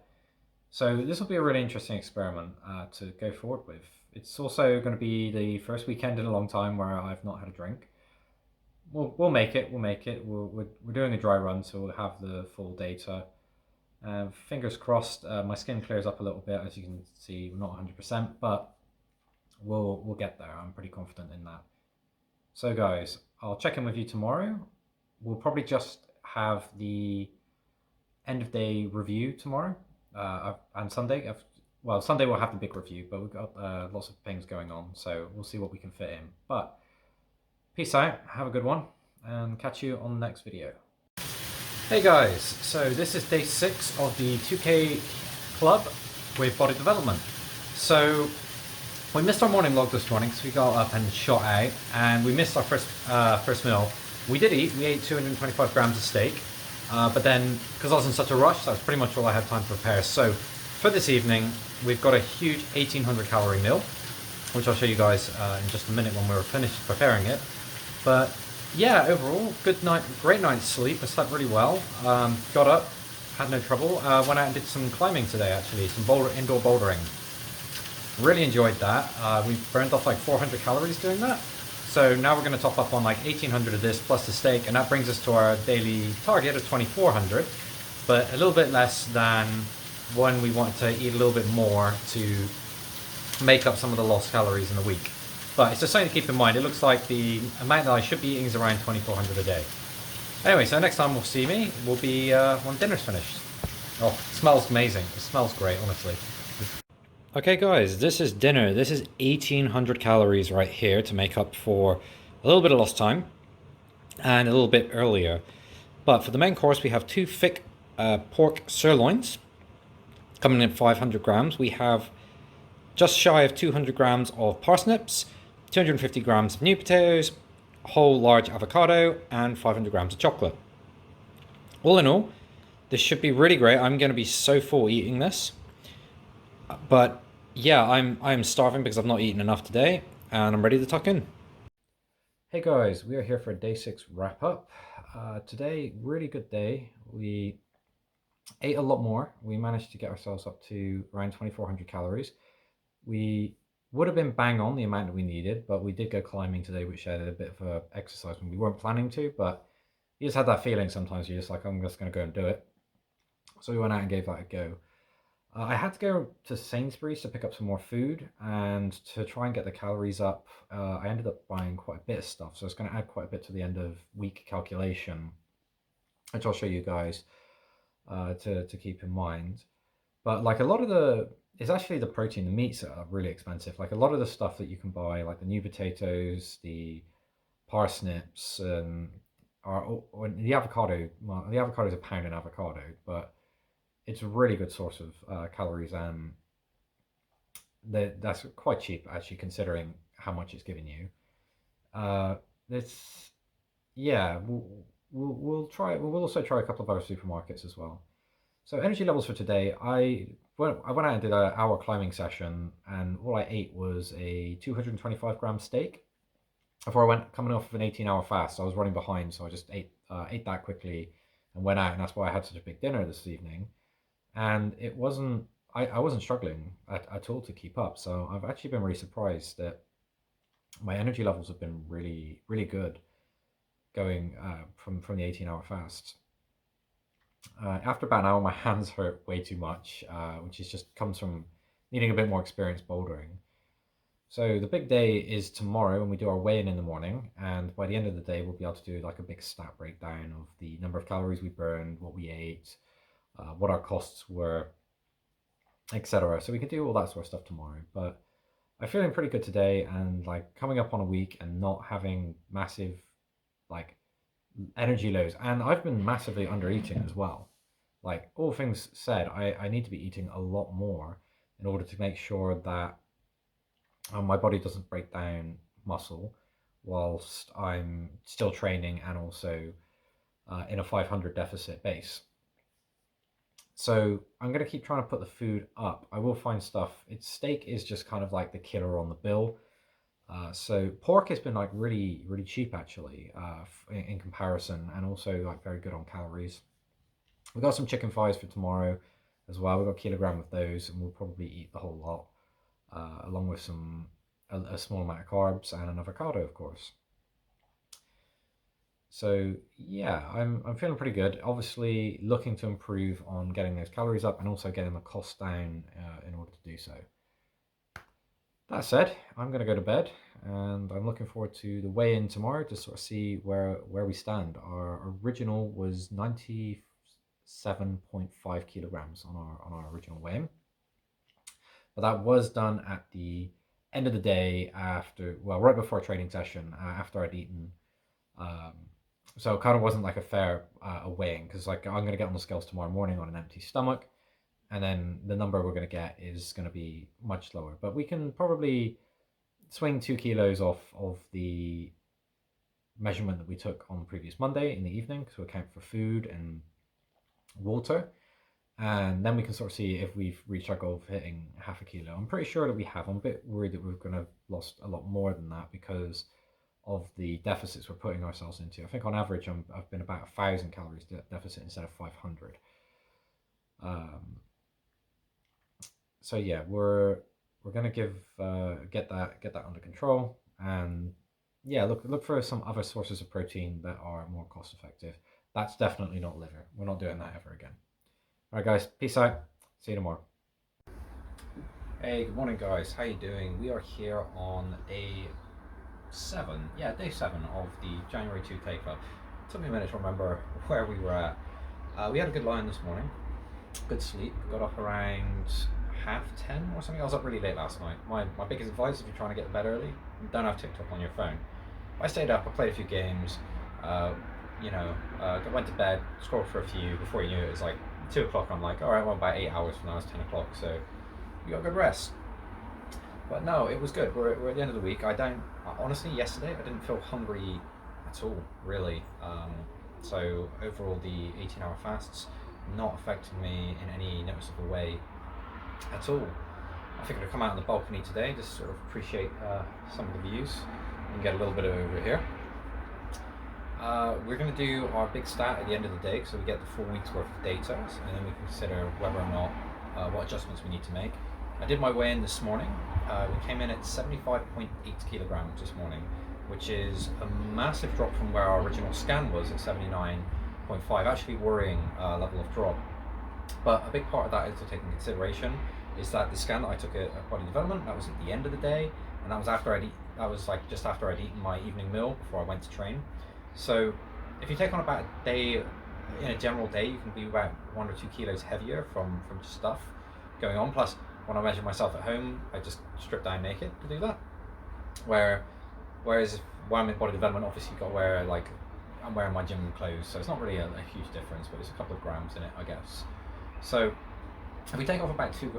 So this will be a really interesting experiment to go forward with. It's also going to be the first weekend in a long time where I've not had a drink. We'll make it. We'll make it. We're doing a dry run, so we'll have the full data. Fingers crossed, my skin clears up a little bit. As you can see, we're not 100%, but we'll get there. I'm pretty confident in that. So guys, I'll check in with you tomorrow. We'll probably just have the end of day review tomorrow, and Sunday. Well, Sunday we'll have the big review, but we've got lots of things going on, so we'll see what we can fit in. But peace out, have a good one, and catch you on the next video. Hey guys, so this is day 6 of the 2K club with body development. So we missed our morning log this morning because we got up and shot out, and we missed our first meal. We did eat. We ate 225 grams of steak, but then because I was in such a rush, that's pretty much all I had time to prepare. So for this evening, we've got a huge 1800 calorie meal, which I'll show you guys in just a minute when we're finished preparing it. But yeah, overall, great night's sleep. I slept really well. Got up, had no trouble. Went out and did some climbing today, actually, some indoor bouldering. Really enjoyed that. We burned off like 400 calories doing that. So now we're going to top up on like 1800 of this plus the steak, and that brings us to our daily target of 2400, but a little bit less than when we wanted to eat a little bit more to make up some of the lost calories in the week. But it's just something to keep in mind. It looks like the amount that I should be eating is around 2400 a day. Anyway, so next time we'll see me will be when dinner's finished. Oh, it smells amazing. It smells great, honestly. Okay guys, this is dinner. This is 1800 calories right here to make up for a little bit of lost time and a little bit earlier. But for the main course, we have 2 thick pork sirloins coming in at 500 grams. We have just shy of 200 grams of parsnips, 250 grams of new potatoes, a whole large avocado, and 500 grams of chocolate. All in all, this should be really great. I'm going to be so full eating this. But yeah, I'm starving because I've not eaten enough today, and I'm ready to tuck in. Hey guys, we are here for a day 6 wrap up. Today, really good day. We ate a lot more. We managed to get ourselves up to around 2400 calories. We would have been bang on the amount that we needed, but we did go climbing today, which added a bit of exercise when we weren't planning to, but you just had that feeling sometimes. You're just like, I'm just going to go and do it. So we went out and gave that a go. I had to go to Sainsbury's to pick up some more food, and to try and get the calories up, I ended up buying quite a bit of stuff. So it's going to add quite a bit to the end of week calculation, which I'll show you guys to keep in mind. But like it's actually the protein, the meats are really expensive. Like a lot of the stuff that you can buy, like the new potatoes, the parsnips, or the avocado. Well, the avocado is £1 an avocado, but it's a really good source of calories and that's quite cheap actually, considering how much it's giving you. Uh, it's yeah, we'll try. We'll also try a couple of other supermarkets as well. So energy levels for today, I went out and did an hour climbing session, and all I ate was a 225-gram steak. Before I went coming off of an 18-hour fast, I was running behind, so I just ate that quickly and went out, and that's why I had such a big dinner this evening. And it wasn't I wasn't struggling at all to keep up. So I've actually been really surprised that my energy levels have been really good going from the 18-hour fast. After about an hour, my hands hurt way too much, which is just comes from needing a bit more experience bouldering. So the big day is tomorrow when we do our weigh-in in the morning, and by the end of the day, we'll be able to do like a big stat breakdown of the number of calories we burned, what we ate, what our costs were, etc. So we can do all that sort of stuff tomorrow. But I'm feeling pretty good today, and like coming up on a week and not having massive like energy lows, and I've been massively under eating as well. Like all things said, I need to be eating a lot more in order to make sure that my body doesn't break down muscle whilst I'm still training and also in a 500 deficit base. So I'm going to keep trying to put the food up. I will find stuff. It's steak is just kind of like the killer on the bill. So pork has been like really cheap actually in comparison, and also like very good on calories. We got some chicken thighs for tomorrow as well. We got a kilogram of those, and we'll probably eat the whole lot along with a small amount of carbs and an avocado, of course. So yeah, I'm feeling pretty good. Obviously, looking to improve on getting those calories up and also getting the cost down in order to do so. That said, I'm going to go to bed, and I'm looking forward to the weigh-in tomorrow to sort of see where we stand. Our original was 97.5 kilograms on our original weigh-in, but that was done at the end of the day after, well, right before a training session, after I'd eaten. So it kind of wasn't like a fair weighing, because like I'm going to get on the scales tomorrow morning on an empty stomach, and then the number we're going to get is going to be much lower. But we can probably swing 2 kilos off of the measurement that we took on the previous Monday in the evening to account for food and water. And then we can sort of see if we've reached our goal of hitting half a kilo. I'm pretty sure that we have. I'm a bit worried that we're going to have lost a lot more than that because of the deficits we're putting ourselves into. I think on average I've been about 1,000 calories deficit instead of 500. So yeah, we're gonna get that under control, and yeah, look for some other sources of protein that are more cost effective. That's definitely not liver. We're not doing that ever again. All right, guys, peace out. See you tomorrow. Hey, good morning, guys. How you doing? We are here on day 7 of the January 2K Club. It took me a minute to remember where we were at. We had a good line this morning, good sleep. Got up around 10:30 or something. I was up really late last night. My biggest advice if you're trying to get to bed early, don't have TikTok on your phone. I stayed up, I played a few games, went to bed, scrolled for a few. Before you knew it was like 2 o'clock. I'm like, all right, well, about 8 hours from now it's 10 o'clock, so you got good rest. But no, it was good. We're at the end of the week. Honestly, yesterday I didn't feel hungry at all, really. So overall, the 18-hour fasts not affecting me in any noticeable way at all. I think I'll come out on the balcony today, just sort of appreciate some of the views and get a little bit over here. We're going to do our big stat at the end of the day, so we get the full week's worth of data, and then we can consider whether or not what adjustments we need to make. I did my weigh-in this morning. We came in at 75.8 kilograms this morning, which is a massive drop from where our original scan was at 79.5. Actually worrying level of drop. But a big part of that is to take into consideration is that the scan that I took at Body Development, that was at the end of the day, and that was just after I'd eaten my evening meal before I went to train. So if you take on about a day, in a general day, you can be about 1 or 2 kilos heavier from just stuff going on. Plus, when I measure myself at home, I just strip down naked to do that. Whereas when I'm in Body Development, obviously you've got to wear, like, I'm wearing my gym clothes, so it's not really a huge difference, but it's a couple of grams in it, I guess. So if we take off about 2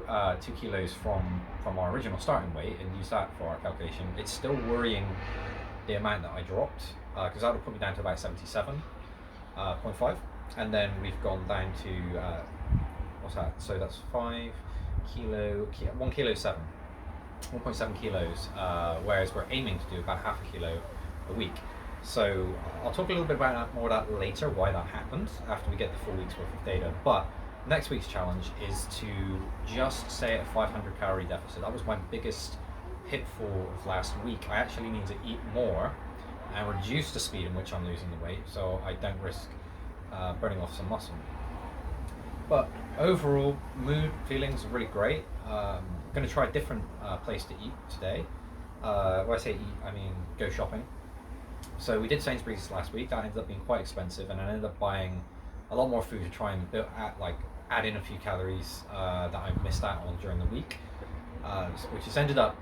kilos from our original starting weight and use that for our calculation, it's still worrying the amount that I dropped, because that would put me down to about 77.5, and then we've gone down to what's that? So that's 1 kilo 7, 1.7 kilos, whereas we're aiming to do about half a kilo a week. So I'll talk a little bit about that, more of that later, why that happened after we get the full week's worth of data. But next week's challenge is to just stay at a 500 calorie deficit. That was my biggest pitfall of last week. I actually need to eat more and reduce the speed in which I'm losing the weight, so I don't risk burning off some muscle. But overall, mood, feelings are really great. I'm going to try a different place to eat today. When I say eat, I mean go shopping. So we did Sainsbury's last week. That ended up being quite expensive, and I ended up buying a lot more food to try and add in a few calories that I missed out on during the week, which has ended up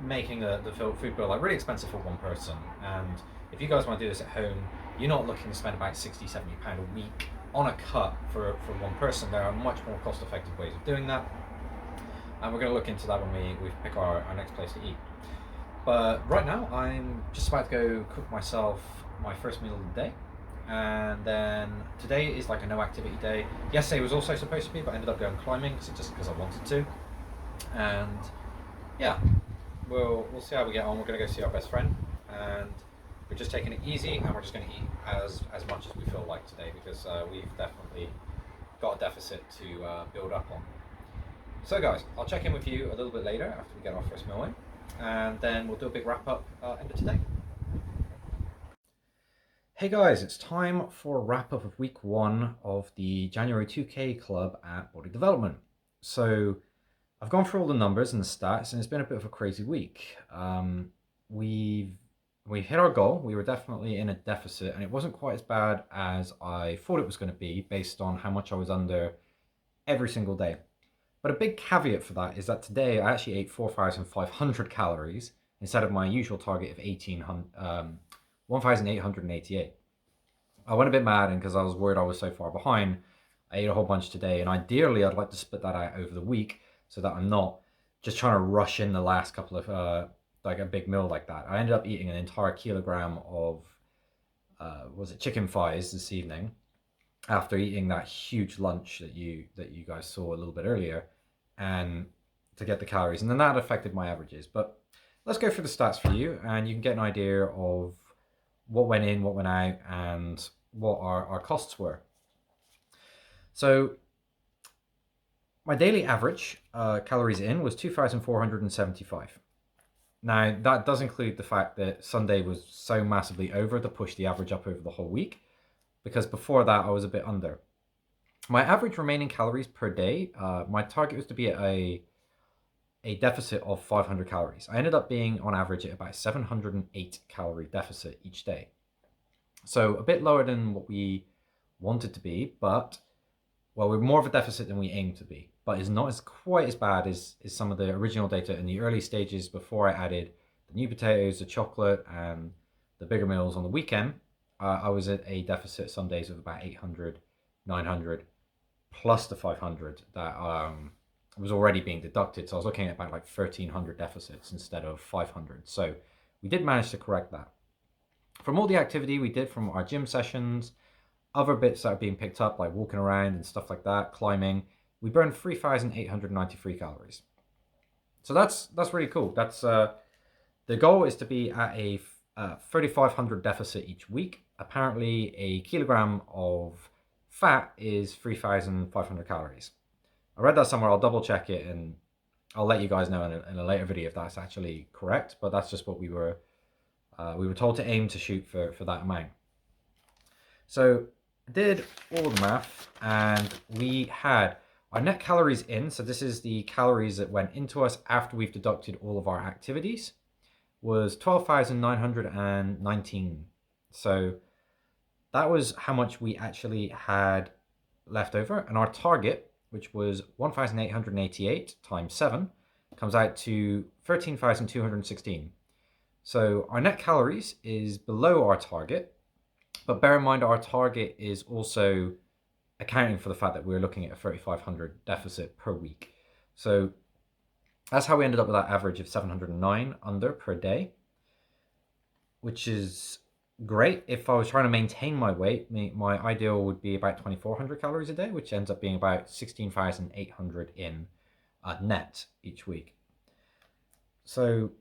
making the food bill really expensive for one person. And if you guys want to do this at home, you're not looking to spend about £60-70 a week on a cut for one person. There are much more cost-effective ways of doing that, and we're going to look into that when we pick our next place to eat. But right now I'm just about to go cook myself my first meal of the day, and then today is like a no activity day. Yesterday was also supposed to be, but I ended up going climbing just because I wanted to. And yeah, we'll see how we get on. We're going to go see our best friend, and we're just taking it easy, and we're just going to eat as much as we feel like today, because we've definitely got a deficit to build up on. So guys, I'll check in with you a little bit later after we get our first meal in, and then we'll do a big wrap up end of today. Hey guys, it's time for a wrap up of week 1 of the January 2K Club at Body Development. So I've gone through all the numbers and the stats, and it's been a bit of a crazy week. We've hit our goal. We were definitely in a deficit, and it wasn't quite as bad as I thought it was going to be based on how much I was under every single day. But a big caveat for that is that today I actually ate 4,500 calories instead of my usual target of 1,888. I went a bit mad, and because I was worried I was so far behind, I ate a whole bunch today, and ideally I'd like to split that out over the week so that I'm not just trying to rush in the last couple of like a big meal like that. I ended up eating an entire kilogram of chicken thighs this evening after eating that huge lunch that you guys saw a little bit earlier, and to get the calories, and then that affected my averages. But let's go through the stats for you, and you can get an idea of what went in, what went out, and what our costs were. So my daily average calories in was 2,475. Now, that does include the fact that Sunday was so massively over to push the average up over the whole week, because before that I was a bit under. My average remaining calories per day, my target was to be at a deficit of 500 calories. I ended up being on average at about 708 calorie deficit each day. So a bit lower than what we wanted to be, but we're more of a deficit than we aimed to be. But it's not quite as bad as some of the original data in the early stages before I added the new potatoes, the chocolate, and the bigger meals on the weekend. I was at a deficit some days of about 800, 900, plus the 500 that was already being deducted. So I was looking at about like 1,300 deficits instead of 500. So we did manage to correct that. From all the activity we did from our gym sessions, other bits that are being picked up like walking around and stuff like that, climbing, we burned 3,893 calories. So that's really cool. That's the goal is to be at a 3,500 deficit each week. Apparently a kilogram of fat is 3,500 calories. I read that somewhere. I'll double check it, and I'll let you guys know in a later video if that's actually correct, but that's just what we were told to aim to shoot for that amount. So I did all the math, and we had our net calories in, so this is the calories that went into us after we've deducted all of our activities, was 12,919. So that was how much we actually had left over, and our target, which was 1,888 times 7, comes out to 13,216. So our net calories is below our target, but bear in mind our target is also accounting for the fact that we're looking at a 3,500 deficit per week. So that's how we ended up with that average of 709 under per day, which is great. If I was trying to maintain my weight, my ideal would be about 2,400 calories a day, which ends up being about 16,800 in net each week. So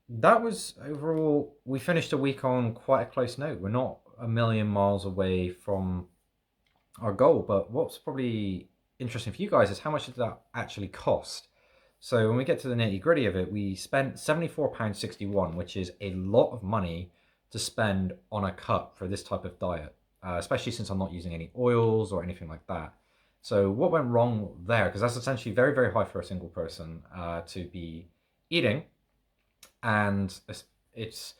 that was overall, we finished a week on quite a close note. We're not a million miles away from our goal, but what's probably interesting for you guys is how much did that actually cost? So when we get to the nitty gritty of it, we spent £74.61, which is a lot of money to spend on a cut for this type of diet, especially since I'm not using any oils or anything like that. So what went wrong there? Because that's essentially very, very high for a single person to be eating, and it's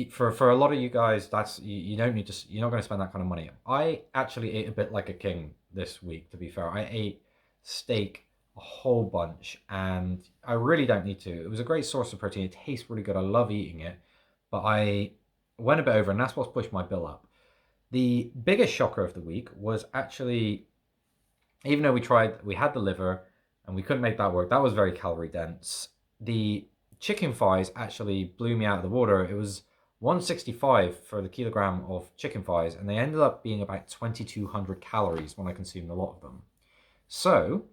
for a lot of you guys, that's you don't need to, you're not going to spend that kind of money. I actually ate a bit like a king this week, to be fair. I ate steak a whole bunch, and I really don't need to. It was a great source of protein. It tastes really good. I love eating it, but I went a bit over, and that's what's pushed my bill up. The biggest shocker of the week was actually, even though we had the liver and we couldn't make that work, that was very calorie dense. The chicken thighs actually blew me out of the water. It was 165 for the kilogram of chicken thighs, and they ended up being about 2,200 calories when I consumed a lot of them. So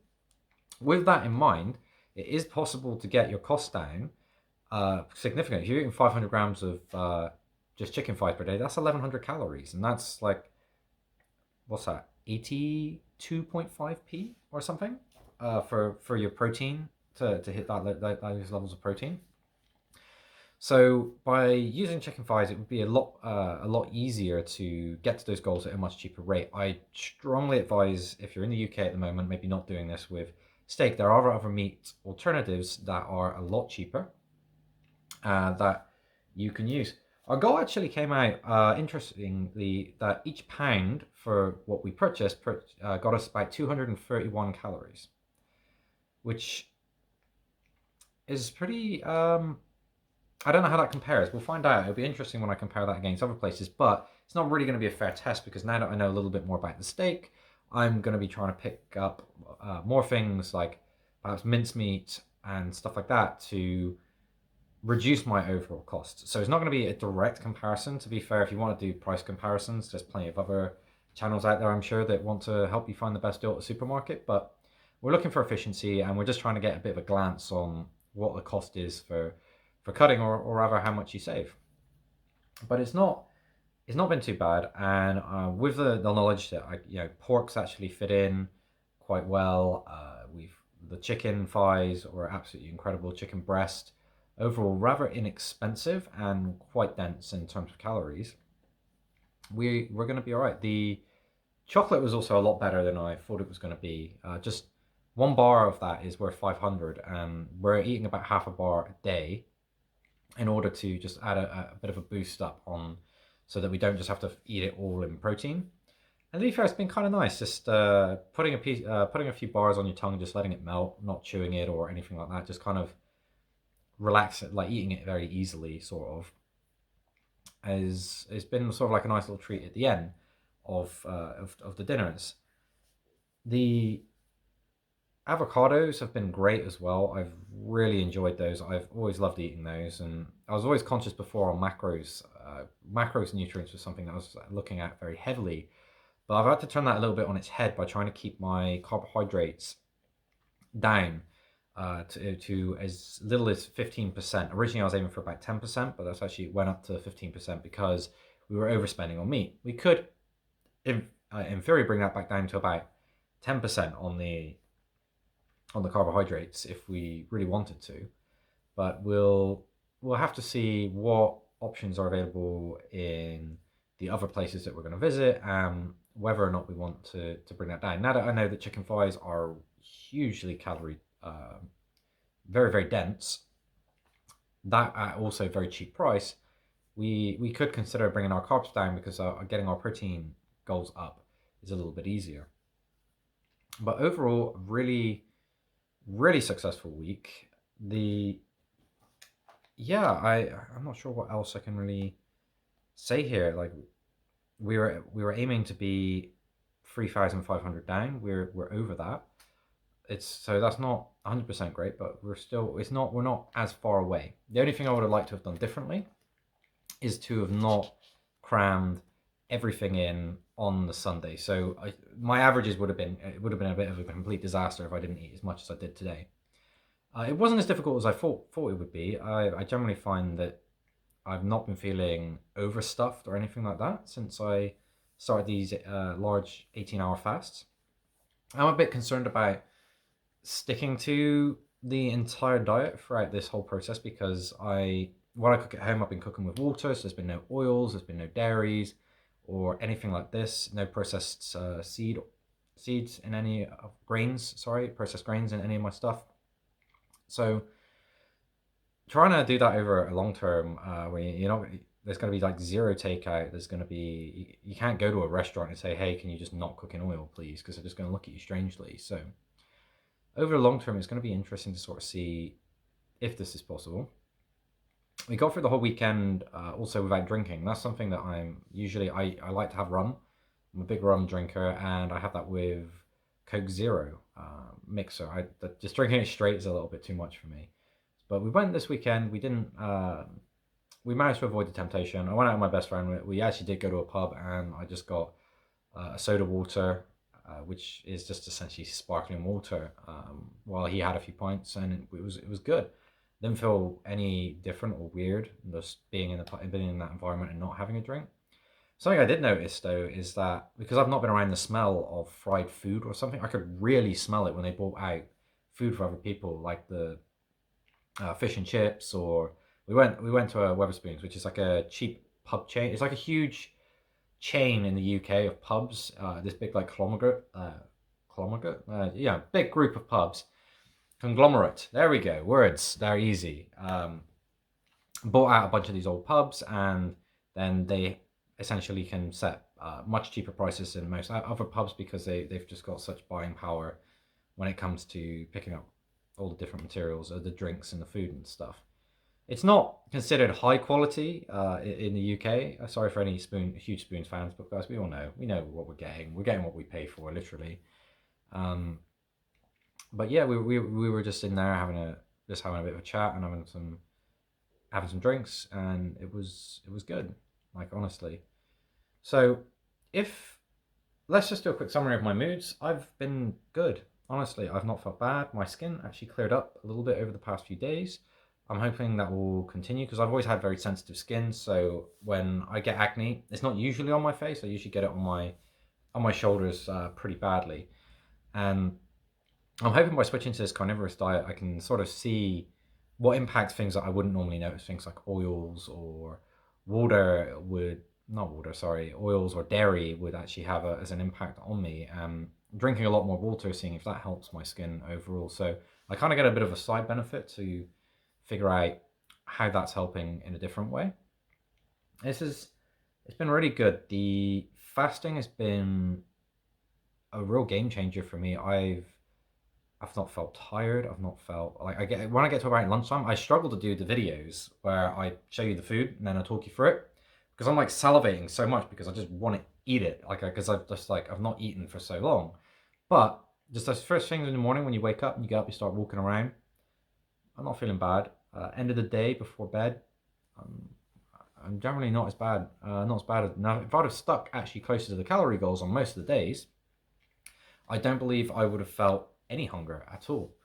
with that in mind, it is possible to get your costs down significantly. If you're eating 500 grams of just chicken thighs per day, that's 1,100 calories, and that's like, what's that, 82.5p or something for your protein to hit those levels of protein. So by using chicken thighs, it would be a lot easier to get to those goals at a much cheaper rate. I strongly advise, if you're in the UK at the moment, maybe not doing this with steak. There are other meat alternatives that are a lot cheaper that you can use. Our goal actually came out, interestingly, that each pound for what we purchased got us about 231 calories, which is pretty, I don't know how that compares. We'll find out. It'll be interesting when I compare that against other places, but it's not really going to be a fair test, because now that I know a little bit more about the steak, I'm going to be trying to pick up more things like perhaps mincemeat and stuff like that to reduce my overall costs. So it's not going to be a direct comparison. To be fair, if you want to do price comparisons, there's plenty of other channels out there, I'm sure, that want to help you find the best deal at the supermarket. But we're looking for efficiency, and we're just trying to get a bit of a glance on what the cost is for cutting, or rather how much you save. But it's not been too bad, and with the knowledge that porks actually fit in quite well. The chicken thighs were absolutely incredible. Chicken breast, overall rather inexpensive and quite dense in terms of calories. We're going to be all right. The chocolate was also a lot better than I thought it was going to be. Just one bar of that is worth 500, and we're eating about half a bar a day in order to just add a bit of a boost up on, so that we don't just have to eat it all in protein. And to be fair, it's been kind of nice, just putting a few bars on your tongue, just letting it melt, not chewing it or anything like that, just kind of relax it, like eating it very easily, sort of. It's been sort of like a nice little treat at the end of the dinners. The avocados have been great as well. I've really enjoyed those. I've always loved eating those, and I was always conscious before on macros. Macros nutrients was something that I was looking at very heavily, but I've had to turn that a little bit on its head by trying to keep my carbohydrates down to as little as 15%. Originally I was aiming for about 10%, but that's actually went up to 15% because we were overspending on meat. We could, in theory, bring that back down to about 10% on the carbohydrates if we really wanted to, but we'll have to see what options are available in the other places that we're going to visit, and whether or not we want to bring that down. Now that I know that chicken thighs are hugely calorie, very, very dense, that at also very cheap price, we could consider bringing our carbs down, because getting our protein goals up is a little bit easier. But overall, really, really successful week. I'm not sure what else I can really say here. Like, we were aiming to be 3,500 down. We're over that. So that's not 100% great, but we're not as far away. The only thing I would have liked to have done differently is to have not crammed everything in on the Sunday. So my averages would have been a bit of a complete disaster if I didn't eat as much as I did today. It wasn't as difficult as I thought it would be. I generally find that I've not been feeling overstuffed or anything like that since I started these large 18-hour fasts. I'm a bit concerned about sticking to the entire diet throughout this whole process because when I cook at home, I've been cooking with water, so there's been no oils, there's been no dairies or anything like this, no processed seeds in any processed grains in any of my stuff. So trying to do that over a long term, where there's going to be like zero takeout. There's going to be, you can't go to a restaurant and say, hey, can you just not cook in oil, please? Because they're just going to look at you strangely. So over the long term, it's going to be interesting to sort of see if this is possible. We got through the whole weekend also without drinking. That's something that I like to have rum. I'm a big rum drinker, and I have that with Coke Zero mixer. Just drinking it straight is a little bit too much for me. But we went this weekend. We didn't. We managed to avoid the temptation. I went out with my best friend. We actually did go to a pub, and I just got a soda water, which is just essentially sparkling water. While he had a few pints, and it was good. Didn't feel any different or weird just being in that environment and not having a drink. Something I did notice though is that because I've not been around the smell of fried food or something, I could really smell it when they brought out food for other people, like the fish and chips, or we went to a Wetherspoons, which is like a cheap pub chain. It's like a huge chain in the UK of pubs. This big like big group of pubs. Conglomerate. There we go. Words. They're easy. Bought out a bunch of these old pubs, and then they essentially can set much cheaper prices than most other pubs because they've just got such buying power when it comes to picking up all the different materials, the drinks and the food and stuff. It's not considered high quality in the UK. Sorry for any huge Spoons fans, but guys, we know what we're getting. We're getting what we pay for, literally. But yeah, we were just in there having a bit of a chat and having some drinks, and it was good, like honestly. So let's just do a quick summary of my moods. I've been good, honestly. I've not felt bad. My skin actually cleared up a little bit over the past few days. I'm hoping that will continue because I've always had very sensitive skin. So when I get acne, it's not usually on my face. I usually get it on my shoulders pretty badly, and I'm hoping by switching to this carnivorous diet, I can sort of see what impacts things that I wouldn't normally notice, things like oils or oils or dairy would actually have as an impact on me. Drinking a lot more water, seeing if that helps my skin overall. So I kind of get a bit of a side benefit to figure out how that's helping in a different way. It's been really good. The fasting has been a real game changer for me. I've not felt tired. I've not felt like when I get to about lunchtime, I struggle to do the videos where I show you the food and then I talk you through it because I'm like salivating so much because I just want to eat it. Because I've not eaten for so long. But just those first things in the morning when you wake up and you get up, you start walking around. I'm not feeling bad. End of the day before bed, I'm generally not as bad. Not as bad as now. If I'd have stuck actually closer to the calorie goals on most of the days, I don't believe I would have felt any hunger at all.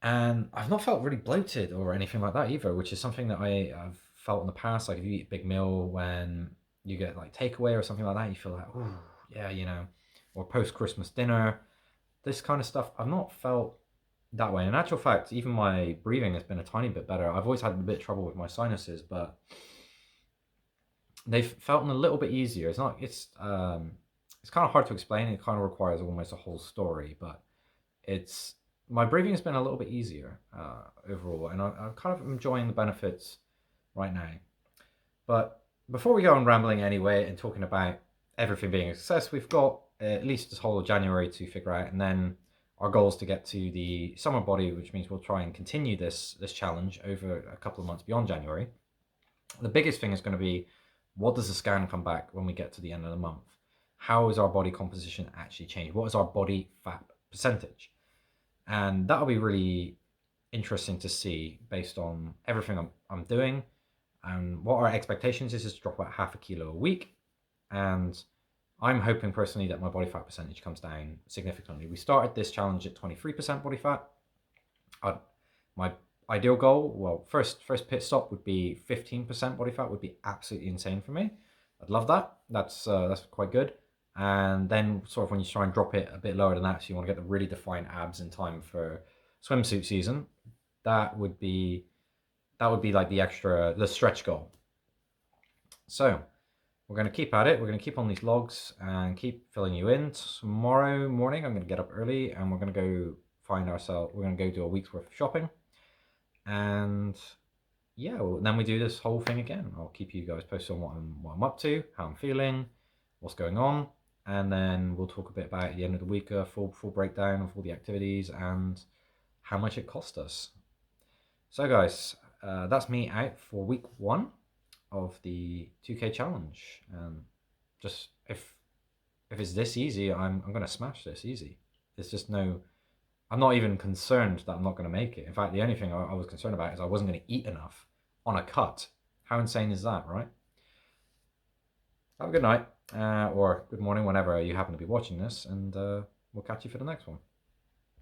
And I've not felt really bloated or anything like that either, which is something that I've felt in the past. Like if you eat a big meal when you get like takeaway or something like that, you feel like, oh yeah, or post-Christmas dinner, this kind of stuff. I've not felt that way. In actual fact, even my breathing has been a tiny bit better. I've always had a bit of trouble with my sinuses, but they've felt a little bit easier. It's kind of hard to explain. It kind of requires almost a whole story, but my breathing has been a little bit easier overall, and I'm kind of enjoying the benefits right now. But before we go on rambling anyway and talking about everything being a success, we've got at least this whole of January to figure out, and then our goal is to get to the summer body, which means we'll try and continue this challenge over a couple of months beyond January. The biggest thing is going to be, what does the scan come back when we get to the end of the month? how is our body composition actually changed? What is our body fat percentage? And that'll be really interesting to see based on everything I'm doing. And what our expectations is to drop about half a kilo a week. And I'm hoping personally that my body fat percentage comes down significantly. We started this challenge at 23% body fat. My ideal goal, well, first pit stop would be 15% body fat would be absolutely insane for me. I'd love that. That's quite good. And then sort of when you try and drop it a bit lower than that, so you want to get the really defined abs in time for swimsuit season, that would be like the stretch goal. So we're going to keep at it. We're going to keep on these logs and keep filling you in. Tomorrow morning, I'm going to get up early and we're going to go we're going to go do a week's worth of shopping. And yeah, well, then we do this whole thing again. I'll keep you guys posted on what I'm up to, how I'm feeling, what's going on. And then we'll talk a bit about at the end of the week, a full breakdown of all the activities and how much it cost us. So guys, that's me out for week 1 of the 2K challenge. And just if it's this easy, I'm gonna smash this easy. There's just no, I'm not even concerned that I'm not gonna make it. In fact, the only thing I was concerned about is I wasn't gonna eat enough on a cut. How insane is that, right? Have a good night or good morning whenever you happen to be watching this, and we'll catch you for the next one.